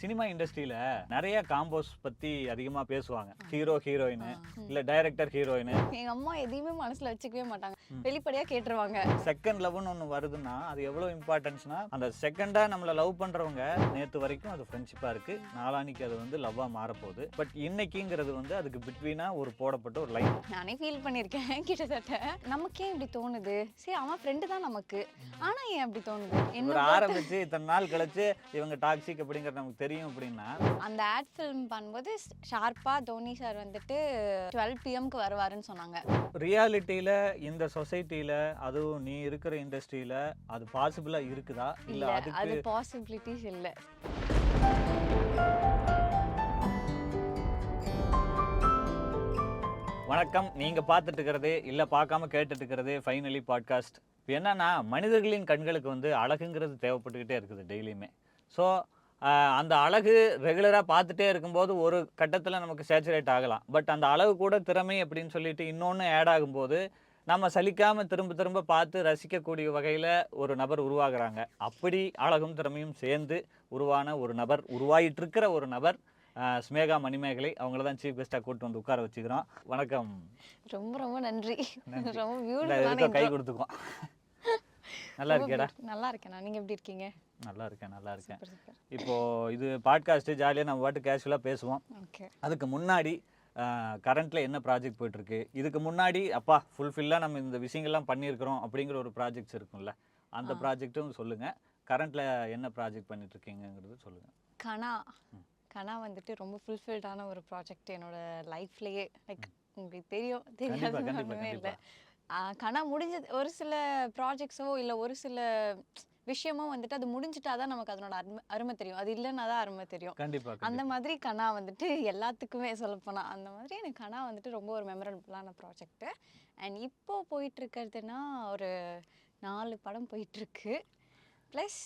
Cinema இண்டஸ்ட்ரியில நிறைய combos பத்தி அதிகமா பேசுவாங்க. ஹீரோ ஹீரோயின் இல்ல டைரக்டர் ஹீரோயின். எங்க அம்மா எதையுமே மனசுல வச்சுக்கவே மாட்டாங்க, வெளிப்படையா கேட்டுருவாங்க. செகண்ட் லவ்னு ஒன்று வருதுன்னா அது எவ்வளவு இம்பார்ட்டன்ஸ்னா, அந்த செகண்டா நம்மளை லவ் பண்றவங்க நேத்து வரைக்கும் அது ஃப்ரெண்ட்ஷிப்பா இருக்கு, நாளானிக்கு அது வந்து லவ்வா மாறப்போகுது. பட் இன்னைக்குங்கிறது வந்து அதுக்கு பிட்வீனா ஒரு போடப்பட்ட ஒரு லைன். நானே ஃபீல் பண்ணியிருக்கேன் கிட்டத்தட்ட. நமக்கே இப்படி தோணுது, சரி அவன் ஃப்ரெண்டு தான் நமக்கு, ஆனா ஏன் அப்படி தோணுது? ஒரு ஆரம்பிச்சு இத்தனை நாள் கழிச்சு இவங்க டாக்ஸிக் அப்படிங்கிறது நமக்கு தெரியும் அப்படின்னா, அந்த ஆட் ஃபிலிம் பண்ணும்போது ஷார்ப்பா தோனி சார் வந்துட்டு 12 PM வருவாருன்னு சொன்னாங்க. ரியாலிட்டியில இந்த சொசைட்டில அதுவும் நீ இருக்கிற இண்டஸ்ட்ரியில அது பாசிபிளா இருக்குதா இல்ல இல்ல, அதுக்கு அது பாசிபிலிட்டிஸ் இல்ல. வணக்கம். நீங்க பார்த்துட்டு இருக்கிறது இல்ல பார்க்காம கேட்டுட்டு இருக்கிறது ஃபைனலி பாட்காஸ்ட். இப்போ என்னன்னா, மனிதர்களின் கண்களுக்கு வந்து அழகுங்கிறது தேவைப்பட்டுக்கிட்டே இருக்குது டெய்லியுமே. ஸோ அந்த அழகு ரெகுலராக பார்த்துட்டே இருக்கும்போது ஒரு கட்டத்தில் நமக்கு சேச்சுரேட் ஆகலாம். பட் அந்த அழகு கூட திறமை அப்படின்னு சொல்லிட்டு இன்னொன்று ஆட் ஆகும்போது நம்ம சலிக்காமல் திரும்ப திரும்ப பார்த்து ரசிக்கக்கூடிய வகையில் ஒரு நபர் உருவாகிறாங்க. அப்படி அழகும் திறமையும் சேர்ந்து உருவான ஒரு நபர், உருவாயிட்டு இருக்கிற ஒரு நபர் ஸ்மேகா மணிமேகலை. அவங்கள தான் சீஃப் கெஸ்ட்டாக கூப்பிட்டு வந்து உட்கார வச்சுக்கிறோம். வணக்கம். ரொம்ப ரொம்ப நன்றி. ரொம்ப கை பியூட்டிஃபுல்லான கொடுத்துக்குவோம். நல்லா இருக்கேடா? நல்லா இருக்கேன். நீங்க எப்படி இருக்கீங்க? நல்லா இருக்கேன், நல்லா இருக்கேன். Super super. இப்போ இது பாட்காஸ்ட்டு ஜாலியாக நம்ம பாட்டு கேஷுவலாக பேசுவோம். ஓகே. அதுக்கு முன்னாடி கரண்ட்டில் என்ன ப்ராஜெக்ட் போயிட்டுருக்கு, இதுக்கு முன்னாடி அப்பா ஃபுல்ஃபில்லாக நம்ம இந்த விஷயங்கள்லாம் பண்ணியிருக்கிறோம் அப்படிங்கிற ஒரு ப்ராஜெக்ட்ஸ் இருக்கும்ல, அந்த ப்ராஜெக்ட்டும் சொல்லுங்கள். கரண்ட்டில் என்ன ப்ராஜெக்ட் பண்ணிட்டுருக்கீங்கிறது சொல்லுங்கள். கனா வந்துட்டு ரொம்ப ஃபுல்ஃபில்டான ஒரு ப்ராஜெக்ட் என்னோட லைஃப்லேயே. லைக் உங்களுக்கு தெரியும் தெரியாதுன்னு இல்லை. கனா முடிஞ்சது ஒரு சில ப்ராஜெக்ட்ஸோ இல்லை ஒரு சில விஷயமோ வந்துட்டு அது முடிஞ்சிட்டா தான் நமக்கு அதனோட அருமை தெரியும், அது இல்லைன்னா தான் அருமை தெரியும். கண்டிப்பாக. அந்த மாதிரி கனா வந்துட்டு எல்லாத்துக்குமே சொல்லப்போனால் அந்த மாதிரி எனக்கு கனா வந்துட்டு ரொம்ப ஒரு மெமரபிளான ப்ராஜெக்ட்டு. அண்ட் இப்போது போயிட்டுருக்கிறதுனா ஒரு 4 படம் போயிட்டுருக்கு. ப்ளஸ்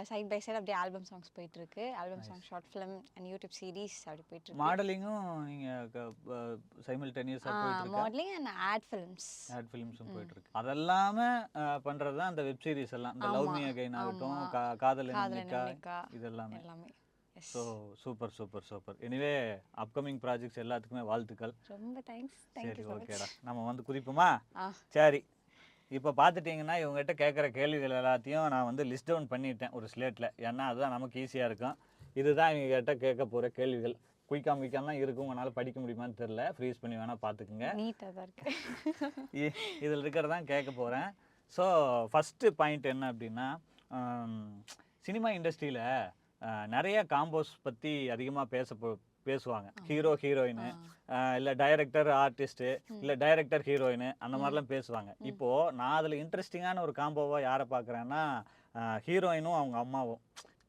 சைட் பை சைட் அப்படியே ஆல்பம் சாங்ஸ் போயிட்டுருக்கு. Album song, short film and YouTube series அப்படி போயிட்டுருக்கு. மாடலிங்கும் நீங்கள் சைமல்டேனியஸாக போயிட்டுருக்கு. மாடலிங் அண்ட் ஆட் ஃபிலிம்ஸும் போயிட்டுருக்கு. அதெல்லாமே பண்ணுறது தான் அந்த வெப் சீரிஸ் எல்லாம். இந்த லவ் மீ அகைன் ஆகட்டும், காதல் என்னக்கா, இது எல்லாமே. So super super super. Anyway upcoming projects எல்லாத்துக்குமே வாழ்த்துக்கள். ரொம்ப தேங்க்ஸ். சரி, ஓகேடா, நம்ம வந்து குதிப்போமா? சரி, இப்போ பார்த்துட்டிங்கன்னா இவங்ககிட்ட கேட்குற கேள்விகள் எல்லாத்தையும் நான் வந்து லிஸ்ட் டவுன் பண்ணிட்டேன் ஒரு ஸ்லேட்டில். ஏன்னா அதுதான் நமக்கு ஈஸியாக இருக்கும். இதுதான் இவங்ககிட்ட கேட்க போகிற கேள்விகள். குயிக்காக தான் இருக்கும். உங்களால் படிக்க முடியுமான்னு தெரில, ஃப்ரீஸ் பண்ணி வேணால் பார்த்துக்குங்க. நீட்டாக தான் இருக்கு. இதில் இருக்கிறதான் கேட்க போகிறேன். ஸோ ஃபஸ்ட்டு பாயிண்ட் என்ன அப்படின்னா, சினிமா இண்டஸ்ட்ரியில் நிறைய காம்போஸ் பற்றி அதிகமாக பேசுவாங்க. ஹீரோ ஹீரோயின் இல்லை டைரக்டர் ஆர்டிஸ்ட்டு இல்லை டைரக்டர் ஹீரோயின் அந்த மாதிரிலாம் பேசுவாங்க. இப்போது நான் அதில் இன்ட்ரெஸ்டிங்கான ஒரு காம்போவாக யாரை பார்க்குறேன்னா, ஹீரோயினும் அவங்க அம்மாவும்.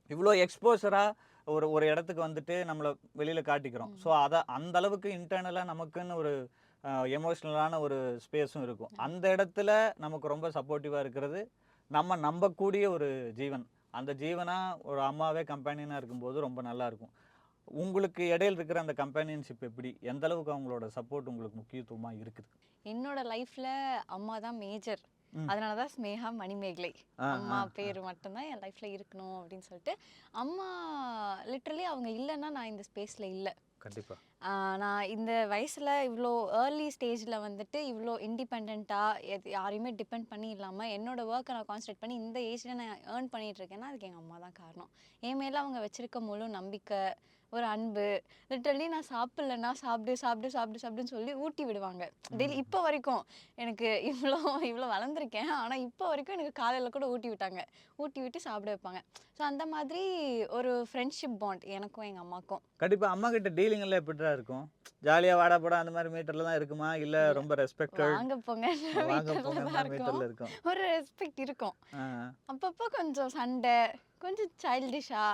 இவ்வளோ எக்ஸ்போசராக ஒரு இடத்துக்கு வந்துட்டு நம்மளை வெளியில் காட்டிக்கிறோம். ஸோ அதை அந்த அளவுக்கு இன்டர்னலாக நமக்குன்னு ஒரு எமோஷ்னலான ஒரு ஸ்பேஸும் இருக்கும். அந்த இடத்துல நமக்கு ரொம்ப சப்போர்ட்டிவாக இருக்கிறது நம்ம நம்பக்கூடிய ஒரு ஜீவன். அந்த ஜீவனாக ஒரு அம்மாவே கம்பெனியனாக இருக்கும்போது ரொம்ப நல்லாயிருக்கும். உங்களுக்கு இடையில் இருக்கிற அந்த கம்பெனியன்ஷிப் எப்படி, எந்த அளவுக்கு அவங்களோட சப்போர்ட் உங்களுக்கு முக்கியத்துவமாக இருக்குது? என்னோட லைஃப்பில் அம்மா தான் மேஜர். அதனால தான் ஸ்மேகா மணிமேகலை அம்மா பேர் மட்டும்தான் என் லைஃப்பில் இருக்கணும் அப்படின்னு சொல்லிட்டு. அம்மா லிட்ரலி அவங்க இல்லைன்னா நான் இந்த ஸ்பேஸில் இல்லை. கண்டிப்பாக. நான் இந்த வயசில் இவ்வளோ ஏர்லி ஸ்டேஜில் வந்துட்டு இவ்வளோ இண்டிபெண்ட்டாக யாரையுமே டிபெண்ட் பண்ணி இல்லாமல் என்னோடய ஒர்க்கை நான் கான்சன்ட்ரேட் பண்ணி இந்த ஏஜில் நான் ஏர்ன் பண்ணிகிட்ருக்கேன்னா அதுக்கு எங்கள் அம்மா தான் காரணம். என் மேலே அவங்க வச்சுருக்க முழு நம்பிக்கை, ஒரு அன்பு. லிட்ரலி நான் சாப்பிட்லன்னா சாப்பிடுன்னு சொல்லி ஊட்டி விடுவாங்க டெய்லி. இப்போ வரைக்கும் எனக்கு இவ்வளோ வளர்ந்துருக்கேன், ஆனால் இப்போ வரைக்கும் எனக்கு காலையில் கூட ஊட்டி விட்டு சாப்பிட வைப்பாங்க. ஸோ அந்த மாதிரி ஒரு ஃப்ரெண்ட்ஷிப் பாண்ட் எனக்கும் எங்கள் அம்மாக்கும். கண்டிப்பாக. அம்மா கிட்ட டீலிங்கெல்லாம் எப்படிதான் இருக்கும்? ஜாலியாக வாடா போடா அந்த மாதிரி மீட்டரில் தான் இருக்குமா, இல்லை ரொம்ப ரெஸ்பெக்டட் வாங்க போங்க மீட்டரில் இருக்கும்? ஒரு ரெஸ்பெக்ட் இருக்கும். அப்பப்போ கொஞ்சம் சண்டை, கொஞ்சம் சைல்டிஷா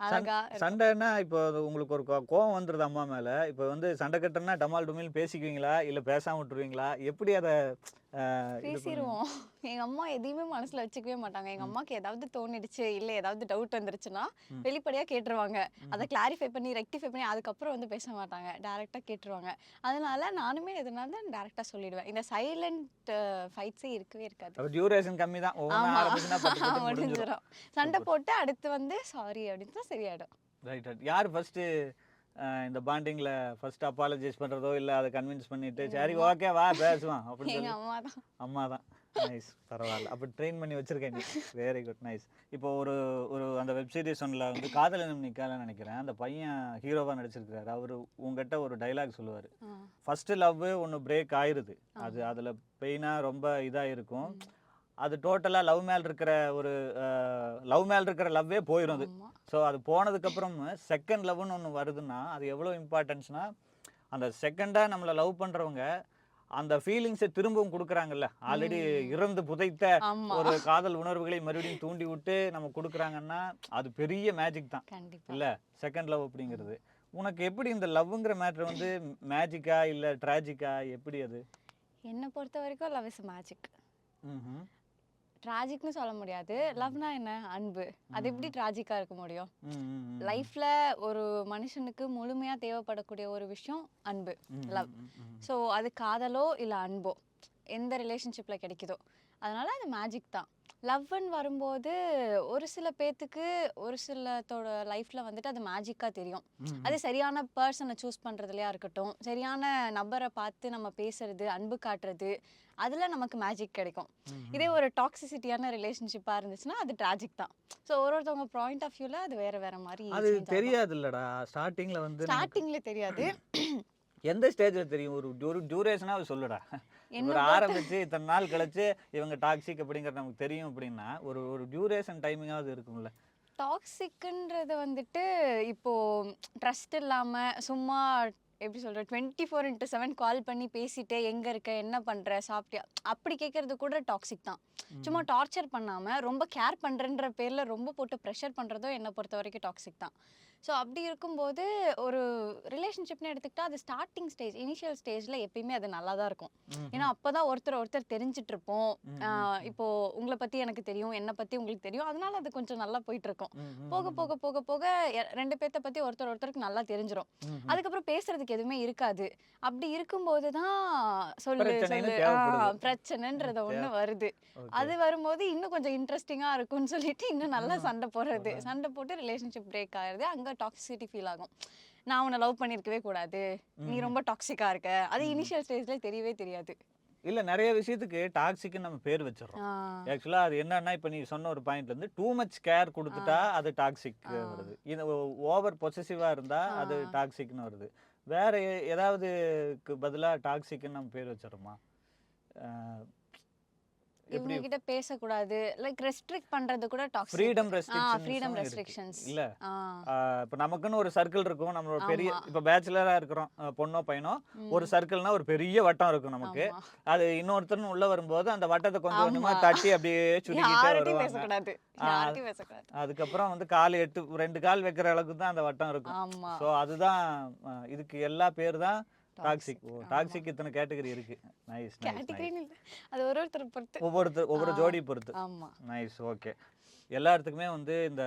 அழகா. சண்டைன்னா இப்போ உங்களுக்கு ஒரு கோவம் வந்துடுது அம்மா மேலே. இப்போ வந்து சண்டை கட்டுறதுனா டமால் டுமில் பேசிக்குவீங்களா இல்லை பேசாமல் விட்டுருவீங்களா? எப்படி அதை பேசிடுவோம். எங்கள் அம்மா எதையுமே மனசில் வச்சுக்கவே மாட்டாங்க. எங்கள் அம்மாவுக்கு ஏதாவது தோணிடுச்சு இல்லை ஏதாவது டவுட் வந்துருச்சுன்னா வெளிப்படையாக கேட்டுருவாங்க. அதை கிளாரிஃபை பண்ணி ரெக்டிஃபை பண்ணி அதுக்கப்புறம் வந்து பேச மாட்டாங்க, டேரெக்டாக கேட்டுருவாங்க. அதனால நானுமே எதுனாலும் டேரெக்டாக சொல்லிடுவேன். இந்த சைலண்ட் ஃபைட்ஸே இருக்கவே இருக்காது. டியூரேஷன் கம்மி தான், முடிஞ்சிடும். சண்டை போட்டு அடுத்து வந்து சாரி அப்படின்னு தான் சரியாயிடும். Right right. யார் ஃபர்ஸ்ட்டு இந்த பாண்டிங்கில் ஃபர்ஸ்ட் அப்பாலஜைஸ் பண்ணுறதோ இல்லை அதை கன்வின்ஸ் பண்ணிட்டு சரி ஓகே வா பேசுவான் அப்படின்னு எங்க சொல்லி? அம்மா தான். அம்மா தான். நைஸ், பரவாயில்ல. அப்போ ட்ரெயின் பண்ணி வச்சிருக்கேன் நீ. Very good, nice. இப்போ ஒரு ஒரு அந்த வெப் சீரிஸ் ஒன்றில் வந்து காதலனும் நிற்காலன்னு நினைக்கிறேன், அந்த பையன் ஹீரோவாக நடிச்சிருக்காரு. அவர் உங்ககிட்ட ஒரு டைலாக் சொல்லுவார். ஃபர்ஸ்ட் லவ் ஒன்று பிரேக் ஆயிருது, அது அதில் பெயினாக ரொம்ப இதாக இருக்கும். அது டோட்டலாக லவ் மேல் இருக்கிற லவ்வே போயிடும் அது. ஆமா. ஸோ அது போனதுக்கப்புறம் செகண்ட் லவ்னு ஒன்று வருதுன்னா அது எவ்வளோ இம்பார்ட்டன்ஸ்னா, அந்த செகண்டாக நம்மளை லவ் பண்ணுறவங்க அந்த ஃபீலிங்ஸை திரும்பவும் கொடுக்குறாங்கல்ல, ஆல்ரெடி இறந்து புதைத்த ஆமா. ஒரு காதல் உணர்வுகளை மறுபடியும் தூண்டி விட்டு நம்ம கொடுக்குறாங்கன்னா அது பெரிய மேஜிக் தான் கண்டிப்பா. இல்லை செகண்ட் லவ் அப்படிங்கிறது. உனக்கு எப்படி இந்த லவ்ங்கிற மேட்ரு வந்து மேஜிக்கா இல்லை ட்ராஜிக்கா, எப்படி அது? என்னை பொறுத்த வரைக்கும் லவ் இஸ் மேஜிக். ம்ஹும். ட்ராஜிக்னு சொல்ல முடியாது. லவ்னா என்ன? அன்பு. அது எப்படி ட்ராஜிக்கா இருக்க முடியும்? ம், ம், ம், லைஃப்ல ஒரு மனுஷனுக்கு முழுமையா தேவைப்படக்கூடிய ஒரு விஷயம் அன்பு, ம், லவ். ம், ம், ம். ஸோ அது காதலோ இல்லை அன்போ எந்த ரிலேஷன்ஷிப்ல கிடைக்குதோ அதனால அது மேஜிக் தான். லவ்னு வரும்போது ஒரு சில பேத்துக்கு ஒரு சிலத்தோட லைஃப்ல வந்துட்டு அது மேஜிக்கா தெரியும். ம், அது சரியான பர்சனை சூஸ் பண்றதுலயா இருக்கட்டும், சரியான நபரை பார்த்து நம்ம பேசுறது, அன்பு காட்டுறது, அதுல நமக்கு மேஜிக் கிடைக்கும். ம், இதே ஒரு டாக்ஸிசிட்டியான ரிலேஷன்ஷிப்பா இருந்துச்சுன்னா அது ட்ராஜிக் தான். ஸோ ஒருத்தவங்க பாயிண்ட் ஆஃப் வியூல அது வேற வேற மாதிரி அது தெரியாது இல்லடா ஸ்டார்டிங்ல வந்து நமக்கு. ஸ்டார்டிங்ல தெரியாது. எந்த ஸ்டேஜ்ல தெரியும்? ஒரு டியூரேஷனாவது சொல்லுடா. என்ன ஒரு ஆரம்பிச்சு இத்தனை நாள் கழிச்சு இவங்க டாக்ஸிக் அப்படிங்கிறது நமக்கு தெரியும் அப்படின்னா ஒரு ஒரு டியூரேஷன் டைமிங்காவது இருக்கும்ல. டாக்ஸிக்ன்றது வந்துட்டு இப்போ ட்ரஸ்ட் இல்லாம சும்மா எப்படி சொல்ற 24/7 கால் பண்ணி பேசிட்டு எங்க இருக்க, என்ன பண்ற, சாப்பிட்டியா, அப்படி கேட்கறது கூட டாக்ஸிக் தான். சும்மா டார்ச்சர் பண்ணாம ரொம்ப கேர் பண்றேன்ற பேர்ல ரொம்ப போட்டு ப்ரெஷர் பண்றதோ என்னை பொறுத்த வரைக்கும் டாக்ஸிக் தான். ஸோ அப்படி இருக்கும்போது ஒரு ரிலேஷன்ஷிப்னு எடுத்துக்கிட்டா அது ஸ்டார்டிங் ஸ்டேஜ், இனிஷியல் ஸ்டேஜ்ல எப்பயுமே அது நல்லா தான் இருக்கும். ஏன்னா அப்பதான் ஒருத்தர் தெரிஞ்சிட்டு இருப்போம். இப்போ உங்களை பத்தி எனக்கு தெரியும், என்னை பத்தி உங்களுக்கு தெரியும், அதனால அது கொஞ்சம் நல்லா போயிட்டு இருக்கும். போக போக போக போக ரெண்டு பேர்த்த பத்தி ஒருத்தருக்கு நல்லா தெரிஞ்சிடும். அதுக்கப்புறம் பேசுறதுக்கு எதுவுமே இருக்காது. அப்படி இருக்கும்போது தான் சொல்லு பிரச்சனைன்னு சொல்லு தேவைப்படுது. பிரச்சனைன்றத ஒண்ணு வருது. அது வரும்போது இன்னும் கொஞ்சம் இன்ட்ரெஸ்டிங்கா இருக்கும்னு சொல்லிட்டு இன்னும் நல்லா சண்டை போடுறது, சண்டை போட்டு ரிலேஷன்ஷிப் பிரேக் ஆகுறது. அங்க டாக்ஸிசிட்டி ஃபீல் ஆகும். நான் உன்னை லவ் பண்ணிருக்கவே கூடாது, நீ ரொம்ப டாக்ஸிக்கா இருக்க. அது இனிஷியல் ஸ்டேஜ்ல தெரியவே தெரியாது. இல்ல நிறைய விஷயத்துக்கு டாக்ஸிக்னு நம்ம பேர் வச்சிடறோம். ஆக்சுவலா அது என்னன்னா இப்ப நீ சொன்ன ஒரு பாயிண்ட்ல இருந்து டூ மச் கேர் கொடுத்துட்டா அது டாக்ஸிக் வருது. இது ஓவர் பொசசிவா இருந்தா அது டாக்ஸிக்னு வருது. வேற ஏதாவதுக்கு பதிலா டாக்ஸிக்னு நம்ம பேர் வச்சிடறோமா? எப்படி? இவங்க கிட்ட பேசக்கூடாது, லைக் ரெஸ்ட்ரிக்ட் பண்றது கூட toxic. Freedom freedom restrictions restrictions. இல்ல. இப்போ நமக்குன்னு ஒரு சர்க்கிள் இருக்கும். நம்மளோட பெரிய இப்போ பேச்சுலரா இருக்கிறோம், பொண்ணோ பையனோ, ஒரு சர்க்கிள்னா ஒரு பெரிய வட்டம் இருக்கும் நமக்கு. அது இன்னொருத்தர் உள்ள வரும்போது அந்த வட்டத்தை கொஞ்சம் கொஞ்சமா தட்டி அப்படியே சுருக்கிட்டே வருவாங்க. பேசக்கூடாது, யார்கிட்டயும் பேசக்கூடாது. அதுக்கப்புறம் வந்து கால் 2 கால் வைக்கிற அளவுக்கு தான் அந்த வட்டம் இருக்கும். ஸோ அதுதான் இதுக்கு எல்லா பேர் தான் டாக்ஸிக். டாக்ஸிக் இத்தனை கேட்டகரி இருக்கு. Nice nice. அது ஒருத்தர் பொறுத்து, ஒவ்வொரு ஜோடி பொறுத்து. ஆமா. Nice, okay. எல்லா இடத்துக்குமே வந்து இந்த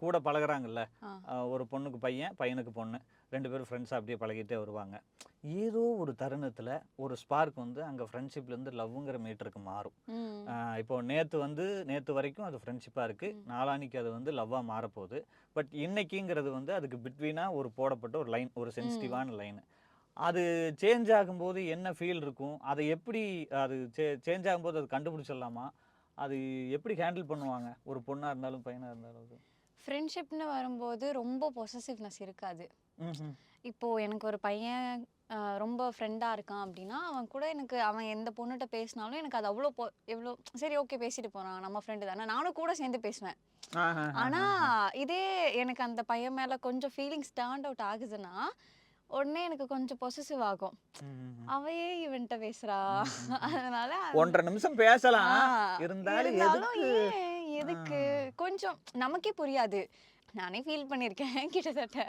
கூட பழகுறாங்கல்ல, ஒரு பொண்ணுக்கு பையன், பையனுக்கு பொண்ணு, 2 பேரும் ஃப்ரெண்ட்ஸாக அப்படியே பழகிட்டே வருவாங்க. ஏதோ ஒரு தருணத்தில் ஒரு ஸ்பார்க் வந்து அங்கே ஃப்ரெண்ட்ஷிப்லேருந்து லவ்ங்கிற மீட்டருக்கு மாறும். இப்போ நேற்று வரைக்கும் அது ஃப்ரெண்ட்ஷிப்பாக இருக்குது, நாளானிக்கு அது வந்து லவ்வாக மாறப்போகுது. பட் இன்னைக்குங்கிறது வந்து அதுக்கு பிட்வீனாக ஒரு போடப்பட்ட ஒரு லைன், ஒரு சென்சிட்டிவான லைன். அது சேஞ்ச் ஆகும்போது என்ன ஃபீல் இருக்கும்? அதை எப்படி அது சேஞ்ச் ஆகும்போது அது கண்டுபிடிச்சிடலாமா? அது எப்படி ஹேண்டில் பண்ணுவாங்க ஒரு பொண்ணாக இருந்தாலும் பையனாக இருந்தாலும்? ஃப்ரெண்ட்ஷிப்னு வரும்போது ரொம்ப பொசசிவ்னஸ் இருக்காது. இப்போ எனக்கு ஒரு பையன் ரொம்ப ஃப்ரெண்டாக இருக்கான் அப்படின்னா அவன் எந்த பொண்ணுகிட்ட பேசினாலும் எனக்கு அது எவ்வளோ சரி ஓகே பேசிட்டு போகிறான், நம்ம ஃப்ரெண்டு தானே, நானும் கூட சேர்ந்து பேசுவேன். ஆனால் இதே எனக்கு அந்த பையன் மேலே கொஞ்சம் ஃபீலிங்ஸ் டர்ன் அவுட் ஆகுதுன்னா உடனே எனக்கு கொஞ்சம் பொசசிவ் ஆகும். அவையே இவன்ட்ட பேசுறா, அதனால 1.5 நிமிஷம் பேசலாம், இருந்தாலும் எதுக்கு கொஞ்சம் நமக்கே புரியாது. நானே ஃபீல் பண்ணியிருக்கேன் கிட்டத்தட்ட.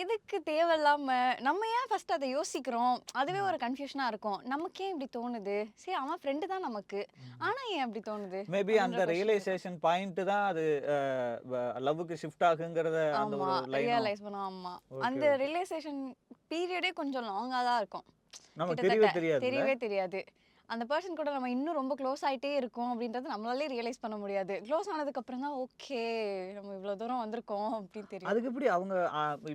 எதுக்கு தேவையில்லாம நம்ம ஏன் ஃபர்ஸ்ட் அதை யோசிக்கிறோம்? அதுவே ஒரு கன்ஃபியூஷனாக இருக்கும். நமக்கே இப்படி தோணுது, சரி அவன் ஃப்ரெண்டு தான் நமக்கு, ஆனால் ஏன் அப்படி தோணுது? மேபி அந்த ரியலைசேஷன் பாயிண்ட் தான் அது லவ்வுக்கு ஷிஃப்ட் ஆகுங்கிறத அந்த ஒரு ரியலைஸ் பண்ணுவோம். ஆமா, அந்த ரியலைசேஷன் பீரியடே கொஞ்சம் லாங்காக தான் இருக்கும். நமக்கு தெரியவே தெரியாது. அந்த பர்சன் கூட நம்ம இன்னும் ரொம்ப க்ளோஸ் ஆயிட்டே இருக்கோம் அப்படின்றது நம்மளாலே ரியலைஸ் பண்ண முடியாது. க்ளோஸ் ஆனதுக்கு அப்புறம் தான் ஓகே நம்ம இவ்வளோ தூரம் வந்திருக்கோம் அப்படின்னு தெரியும். அதுக்கு எப்படி அவங்க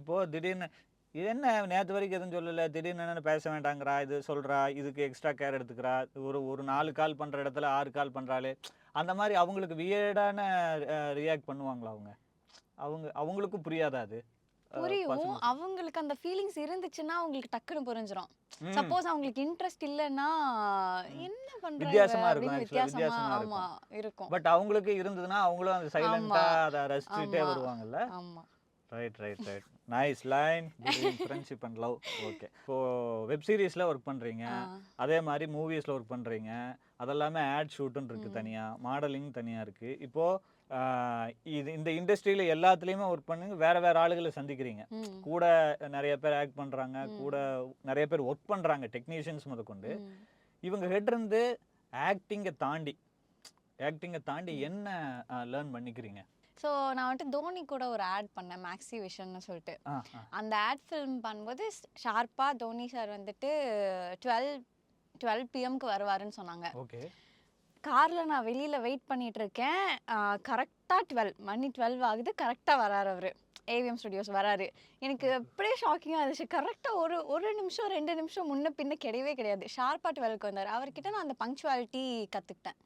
இப்போ திடீர்னு இது என்ன நேத்து வரைக்கும் எதுவும் சொல்லல, திடீர்னு என்னன்னு பேச வேண்டாங்கிறா, இது சொல்றா, இதுக்கு எக்ஸ்ட்ரா கேர் எடுத்துக்கிறா, ஒரு 4 கால் பண்ற இடத்துல 6 கால் பண்றாளே, அந்த மாதிரி அவங்களுக்கு வியர்டான ரியாக்ட் பண்ணுவாங்களா அவங்க? அவங்களுக்கும் புரியாதா அது? புரியும். பசங்க. அவங்களுக்கு அந்த ஃபீலிங்ஸ் இருந்துச்சுன்னா அவங்களுக்கு டக்குன்னு புரிஞ்சிரும். ம். சப்போஸ் அவங்களுக்கு இன்ட்ரெஸ்ட் இல்லன்னா, ம். என்ன பண்றா இவ வித்தியாசமா இருக்கும் அப்படின்னு ஆக்சுவலா, வித்தியாசமா வித்தியாசமா ஆமா இருக்கும். இருக்கும். பட் அவங்களுக்கு இருந்ததுன்னா அவங்களும் அந்த ஆமா, சைலண்டா அதை ரசிச்சுட்டே ஆமா, வருவாங்கல்ல. ஆமா. Right right right nice line between friendship and love. Okay, இப்போ வெப் சீரிஸ்ல ஒர்க் பண்றீங்க, ஆ, அதே மாதிரி மூவிஸ்ல ஒர்க் பண்றீங்க, அதெல்லாமே ஆட் ஷூட்னு இருக்கு ம், தனியா, மாடலிங் தனியா இருக்கு. இப்போ இந்த இண்டஸ்ட்ரியில எல்லாத்துலேயுமே ஒர்க் பண்ணுங்க, வேற வேற ஆளுகளை சந்திக்கிறீங்க. ம், கூட நிறைய பேர் ஆக்ட் பண்றாங்க, கூட ம், நிறைய பேர் ஒர்க் பண்றாங்க, டெக்னீஷியன்ஸ் முதற்கொண்டு. ம். இவங்க ஹெட் இருந்து ஆக்டிங்கை தாண்டி ம். என்ன லேர்ன் பண்ணிக்கிறீங்க? ஸோ நான் வந்துட்டு தோனி கூட ஒரு ஆட் பண்ணேன், மேக்ஸி விஷன்னு சொல்லிட்டு. ஆ ஆ அந்த ஆட் ஃபில்ம் பண்ணும்போது ஷார்ப்பாக தோனி சார் வந்துட்டு 12 பிஎம்க்கு வருவாருன்னு சொன்னாங்க. ஓகே. காரில் நான் வெளியில் வெயிட் பண்ணிட்டு இருக்கேன். கரெக்டாக 12 மணி 12 ஆகுது, கரெக்டாக வராரு அவர். ஏவிஎம் ஸ்டுடியோஸ் வராரு. எனக்கு அப்படியே ஷாக்கிங்காக இருந்துச்சு. கரெக்டாக ஒரு நிமிஷம் 2 நிமிஷம் முன்ன பின்ன கிடையவே கிடையாது. ஷார்ப்பாக 12க்கு வந்தார். அவர்கிட்ட நான் அந்த பங்க்சுவாலிட்டி கற்றுக்கிட்டேன்.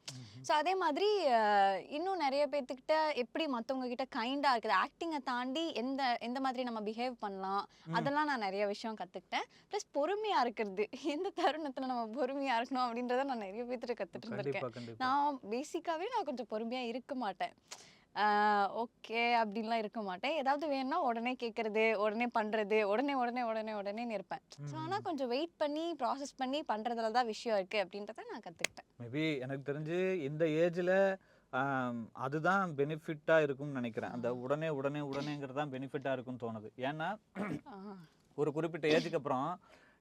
ஸோ அதே மாதிரி இன்னும் நிறைய பேர்த்துக்கிட்ட எப்படி மற்றவங்க கிட்ட கைண்டாக இருக்குது, ஆக்டிங்கை தாண்டி எந்த எந்த மாதிரி நம்ம பிஹேவ் பண்ணலாம், அதெல்லாம் நான் நிறைய விஷயம் கற்றுக்கிட்டேன். ப்ளஸ் பொறுமையாக இருக்கிறது, எந்த தருணத்தில் நம்ம பொறுமையாக இருக்கணும் அப்படின்றத நான் நிறைய பேர்த்துட்டு கற்றுட்டு இருந்திருக்கேன். கண்டிப்பா கண்டிப்பா. நான் பேசிக்காகவே நான் கொஞ்சம் பொறுமையாக இருக்க மாட்டேன். ஓகே அப்படின்லாம் இருக்க மாட்டேன். ஏதாவது வேணும்னா உடனே கேட்கறது, உடனே பண்ணுறது, உடனே உடனே உடனே உடனேன்னு இருப்பேன். ஸோ ஆனால் கொஞ்சம் வெயிட் பண்ணி ப்ராசஸ் பண்ணி பண்ணுறதுல தான் விஷயம் இருக்குது அப்படின்றத நான் கற்றுக்கிட்டேன். மேபி எனக்கு தெரிஞ்சு இந்த ஏஜ்ல அதுதான் பெனிஃபிட்டா இருக்கும்னு நினைக்கிறேன். அந்த உடனே உடனே உடனேங்கிறது தான் பெனிஃபிட்டா இருக்கும்னு தோணுது. ஏன்னா ஒரு குறிப்பிட்ட ஏஜுக்கு அப்புறம்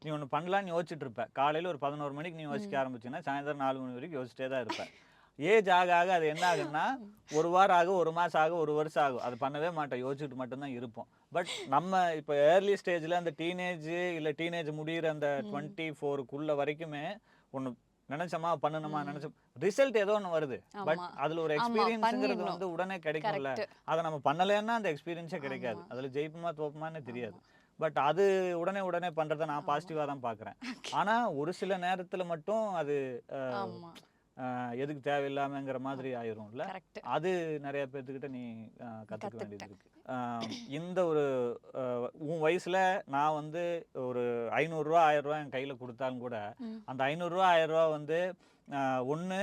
நீ ஒன்று பண்ணலான்னு யோசிச்சுட்டு இருப்ப. காலையில் ஒரு 11 மணிக்கு நீ யோசிக்க ஆரம்பிச்சுன்னா சாயந்தரம் 4 மணி வரைக்கும் யோசிச்சிட்டே தான் இருப்ப. ஏஜ் ஆக ஆக அது என்ன ஆகுன்னா, ஒரு வாரம் ஆகும், 1 மாதம் ஆகும், 1 வருஷம் ஆகும். அது பண்ணவே மாட்டோம், யோசிச்சுட்டு மட்டும்தான் இருப்போம். பட் நம்ம இப்போ ஏர்லி ஸ்டேஜில் அந்த டீனேஜ் இல்லை டீனேஜ் முடிகிற அந்த 24க்குள்ள வரைக்குமே ஒன்று நினைச்சோமா பண்ணணுமா நினைச்சோம், ரிசல்ட் ஏதோ ஒன்று வருது. பட் ஆமா அதில் ஒரு ஆமா எக்ஸ்பீரியன்ஸுங்கிறது பண்ணிடணும். வந்து உடனே கிடைக்கும்ல. கரெக்ட். அதை நம்ம பண்ணலைன்னா அந்த எக்ஸ்பீரியன்ஸே கிடைக்காது. ஆமா அதில் ஜெயிப்புமா தோப்புமான்னு தெரியாது. ஆமா பட் அது உடனே உடனே பண்ணுறதை நான் ஆமா பாசிட்டிவாக தான் பார்க்குறேன். ஆனால் ஒரு சில நேரத்தில் மட்டும் அது ஆமா எதுக்கு தேவையில்லாமங்கிற மாதிரி ஆயிரும்ல. கரெக்ட். அது நிறைய பேர்த்துக்கிட்ட நீ கற்றுக்க வேண்டியது கற்றுக்கிட்டேன். இருக்கு. இந்த ஒரு உன் வயசுல நான் வந்து ஒரு 500 ரூபா 1000 ரூபா என் கையில கொடுத்தாலும் கூட ம் அந்த 500 ரூபா 1000 ரூபா வந்து ஒன்று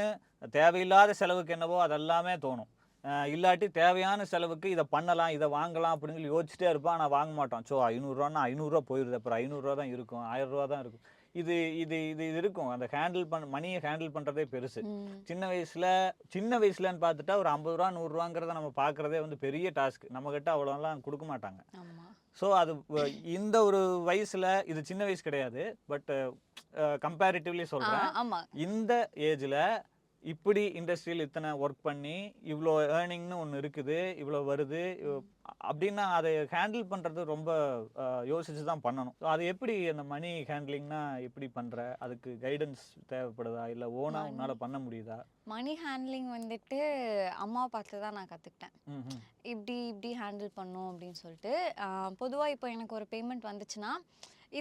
தேவையில்லாத செலவுக்கு என்னவோ அதெல்லாமே தோணும். இல்லாட்டி தேவையான செலவுக்கு இதை பண்ணலாம், இதை வாங்கலாம் அப்படின்னு சொல்லி யோசிச்சுட்டே இருப்பான். ஆனால் வாங்க மாட்டான். ஸோ 500 ரூபான்னா 500 ரூபா போயிடுது, அப்புறம் 500 ரூபா தான் இருக்கும், 1000 ரூபா தான் இருக்கும். இது இது இது இது இருக்கும். அந்த மணியை ஹேண்டில் பண்ணுறதே பெருசு. ம் சின்ன வயசுலன்னு பார்த்துட்டா ஒரு 50 ரூபா 100 ரூபாங்கிறத நம்ம பார்க்குறதே வந்து பெரிய டாஸ்க். நம்மக்கிட்ட அவ்வளோலாம் கொடுக்க மாட்டாங்க. ஆமா ஸோ அது இந்த ஒரு வயசில் இது சின்ன வயசு கிடையாது. பட் கம்பேரிட்டிவ்லி சொல்கிறேன், ஆமா இந்த ஏஜில் இப்படி இண்டஸ்ட்ரியில் இத்தனை ஒர்க் பண்ணி இவ்வளோ ஏர்னிங்னு ஒன்று இருக்குது, இவ்வளோ வருது அப்படின்னா அதை ஹேண்டில் பண்ணுறது ரொம்ப யோசிச்சு தான் பண்ணணும். ஸோ அது எப்படி அந்த மணி ஹேண்ட்லிங்னா எப்படி பண்ணுற? அதுக்கு கைடன்ஸ் தேவைப்படுதா, இல்லை ஓனாக மணி உன்னால் பண்ண முடியுதா? மணி ஹேண்ட்லிங் வந்துட்டு அம்மாவை பார்த்து தான் நான் கற்றுக்கிட்டேன். ம் இப்படி இப்படி ஹேண்டில் பண்ணும் அப்படின்னு சொல்லிட்டு. பொதுவாக இப்போ எனக்கு ஒரு பேமெண்ட் வந்துச்சுன்னா,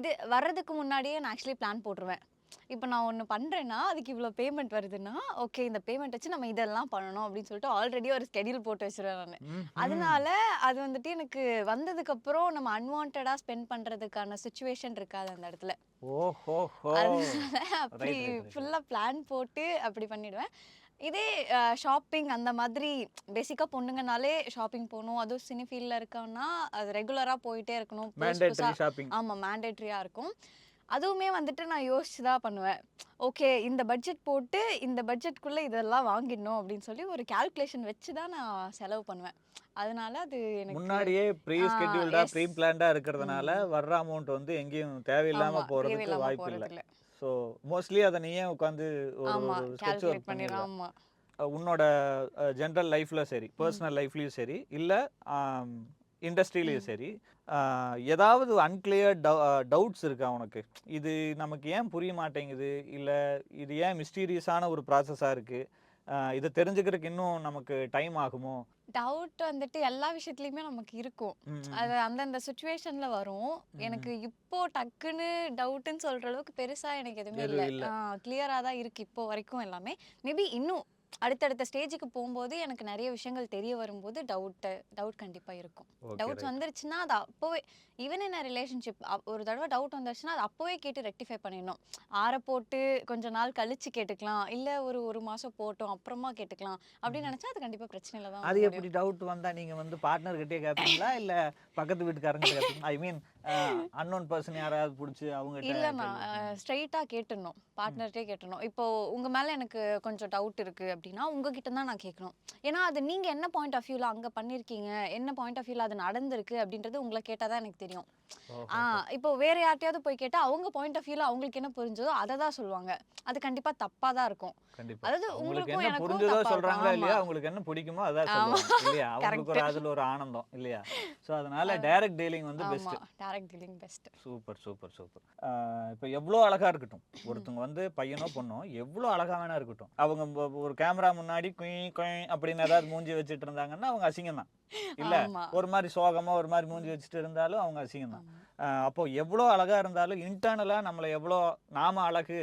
இது வர்றதுக்கு முன்னாடியே நான் ஆக்சுவலி பிளான் போட்டுருவேன். இப்போ நான் ஒன்று பண்ணுறேன்னா அதுக்கு இவ்வளோ பேமெண்ட் வருதுன்னா, ஓகே இந்த பேமெண்ட் வச்சு நம்ம இதெல்லாம் பண்ணணும் அப்படின்னு சொல்லிட்டு ஆல்ரெடி ஒரு ஸ்கெடியூல் போட்டு வச்சிருவேன் நான். அதனால அது வந்துட்டு எனக்கு வந்ததுக்கப்புறம் நம்ம அன்வான்டாக ஸ்பெண்ட் பண்ணுறதுக்கான சுச்சுவேஷன் இருக்காது அந்த இடத்துல. ஓஹோ அதனால அப்படி ரைட் ரைட் ரைட். ஃபுல்லாக பிளான் போட்டு அப்படி பண்ணிடுவேன். இதே ஷாப்பிங் அந்த மாதிரி பேசிக்காக பொண்ணுங்கனாலே ஷாப்பிங் போகணும், அதுவும் சினி ஃபீல்டில் இருக்கோன்னா அது ரெகுலராக போயிட்டே இருக்கணும், புதுசு மேண்டேட்டரி புதுசாக. ஷாப்பிங். ஆமாம் மேண்டேட்ரியாக இருக்கும். அதுவுமே வந்துட்டு நான் யோசிச்சு தான் பண்ணுவேன். ஓகே இந்த பட்ஜெட் போட்டு இந்த பட்ஜெட்குள்ளே இதெல்லாம் வாங்கிடணும் அப்படின்னு சொல்லி ஒரு கால்குலேஷன் வச்சு தான் நான் செலவு பண்ணுவேன். அதனால அது எனக்கு முன்னாடியே ப்ரீ ஸ்கெட்யூல்டா எஸ் ப்ரீ பிளான்டா இருக்கிறதுனால வர்ற அமௌண்ட் வந்து எங்கேயும் தேவையில்லாம ஆமாம் போறதுக்கு தேவையில்லாமல் வாய்ப்பு இல்லை. போகிறதில்ல. ஸோ மோஸ்ட்லி அதை நீயே உட்காந்து ஒரு ஆமாம் ஒரு ஸ்கெட்ச் கால்குலேட் ஒர்க் பண்ணிடுறேன். பண்ணிடுவேன். ஆமாம் உன்னோட ஜென்ரல் லைஃப்ல சரி, பர்சனல் லைஃப்லயும் சரி, இல்லை இண்டஸ்ட்ரியிலையும் சரி ஏதாவது அன்கிளியர் டவுட்ஸ் இருக்கா உனக்கு? இது நமக்கு ஏன் புரிய மாட்டேங்குது, இல்லை இது ஏன் மிஸ்டீரியஸான ஒரு ப்ராசஸாக இருக்குது, இதை தெரிஞ்சுக்கிறதுக்கு இன்னும் நமக்கு டைம் ஆகுமோ? டவுட் வந்துட்டு எல்லா விஷயத்துலயுமே நமக்கு இருக்கும். ம், அது அந்தந்த சிச்சுவேஷன்ல வரும். எனக்கு இப்போ டக்குன்னு டவுட்ன்னு சொல்ற அளவுக்கு பெருசா எனக்கு எதுவுமே இல்ல. எதுவும் இல்லை. கிளியரா தான் இருக்கு இப்போ வரைக்கும் எல்லாமே. மேபி இன்னும் அடுத்தடுத்த ஸ்டேஜுக்கு போகும்போது எனக்கு நிறைய விஷயங்கள் தெரிய வரும்போது டவுட் கண்டிப்பா இருக்கும். Okay, doubts right. வந்துருச்சுன்னா அது அப்போவே ஈவன் இன் ரிலேஷன்ஷிப் ஒரு தடவை டவுட் வந்துருச்சுன்னா அது அப்போவே கேட்டு ரெக்டிஃபை பண்ணிடணும். ஆற போட்டு கொஞ்ச நாள் கழிச்சு கேட்டுக்கலாம், இல்ல ஒரு ஒரு மாசம் போட்டோம் அப்புறமா கேட்டுக்கலாம் அப்படின்னு நினைச்சா அது கண்டிப்பா பிரச்சனையில தான் அது வந்து எப்படி முடியும். டவுட் வந்தா நீங்க வந்து பார்ட்னர் கிட்டே கேட்பீங்களா, இல்ல பக்கத்து வீட்டுக்காரங்க கேட்பீங்களா? ஐ மீன் அன்னோன் பர்சன் யாராவது பிடிச்சி அவங்ககிட்ட இல்லண்ணா கேள்வி கேட்பீங்களா? ஸ்ட்ரைட்டா கேட்டுடணும், பார்ட்னர்ட்டே கேட்டுடணும். இப்போ உங்க மேல எனக்கு கொஞ்சம் டவுட் இருக்கு அப்படின்னா உங்ககிட்ட தான் நான் கேட்கணும். ஏன்னா அது நீங்க என்ன பாயிண்ட் ஆஃப் வியூல அங்க பண்ணிருக்கீங்க, என்ன பாயிண்ட் ஆஃப் வியூல அது நடந்திருக்கு அப்படின்றது உங்களை கேட்டாதான் எனக்கு தெரியும். ஓஹோ. இப்போ வேற யார்ட்டையாவது போய் கேட்டா அவங்க பாயிண்ட் ஆஃப் வியூல அவங்களுக்கு என்ன புரிஞ்சதோ அதை தான் சொல்லுவாங்க. அது கண்டிப்பா தப்பா தான் இருக்கும். கண்டிப்பா. அதாவது உங்களுக்கு உங்களுக்கும் என்ன எனக்கும் புரிஞ்சதோ தப்பா இருக்கும். சொல்றாங்களா ஆமா இல்லையா, அவங்களுக்கு என்ன பிடிக்குமோ அதான் ஆமா சொல்லுவாங்க இல்லையா? அவங்களுக்கு ஒரு கரெக்ட். அதுல ஒரு ஆனந்தம் இல்லையா? ஸோ அதனால டைரக்ட் டீலிங் வந்து ஆமா best. Direct dealing best. Super super super. இப்போ எவ்வளோ அழகா இருக்கட்டும், ஒருத்தவங்க வந்து பையனோ பொண்ணோ எவ்வளோ அழகா வேணா இருக்கட்டும், அவங்க ஒரு கேமரா முன்னாடி குய் குய் அப்படின்னு ஏதாவது மூஞ்சி வச்சுட்டு இருந்தாங்கன்னா அவங்க அசிங்கம் தான் இல்ல. ஆமா ஒரு மாதிரி சோகமா ஒரு மாதிரி மூஞ்சி வச்சுட்டு இருந்தாலும் அவங்க அசிங்கம் தான். ஆமா அப்போ எவ்வளோ அழகா இருந்தாலும் இன்டர்னலா நம்மளை எவ்வளோ நாம அழகு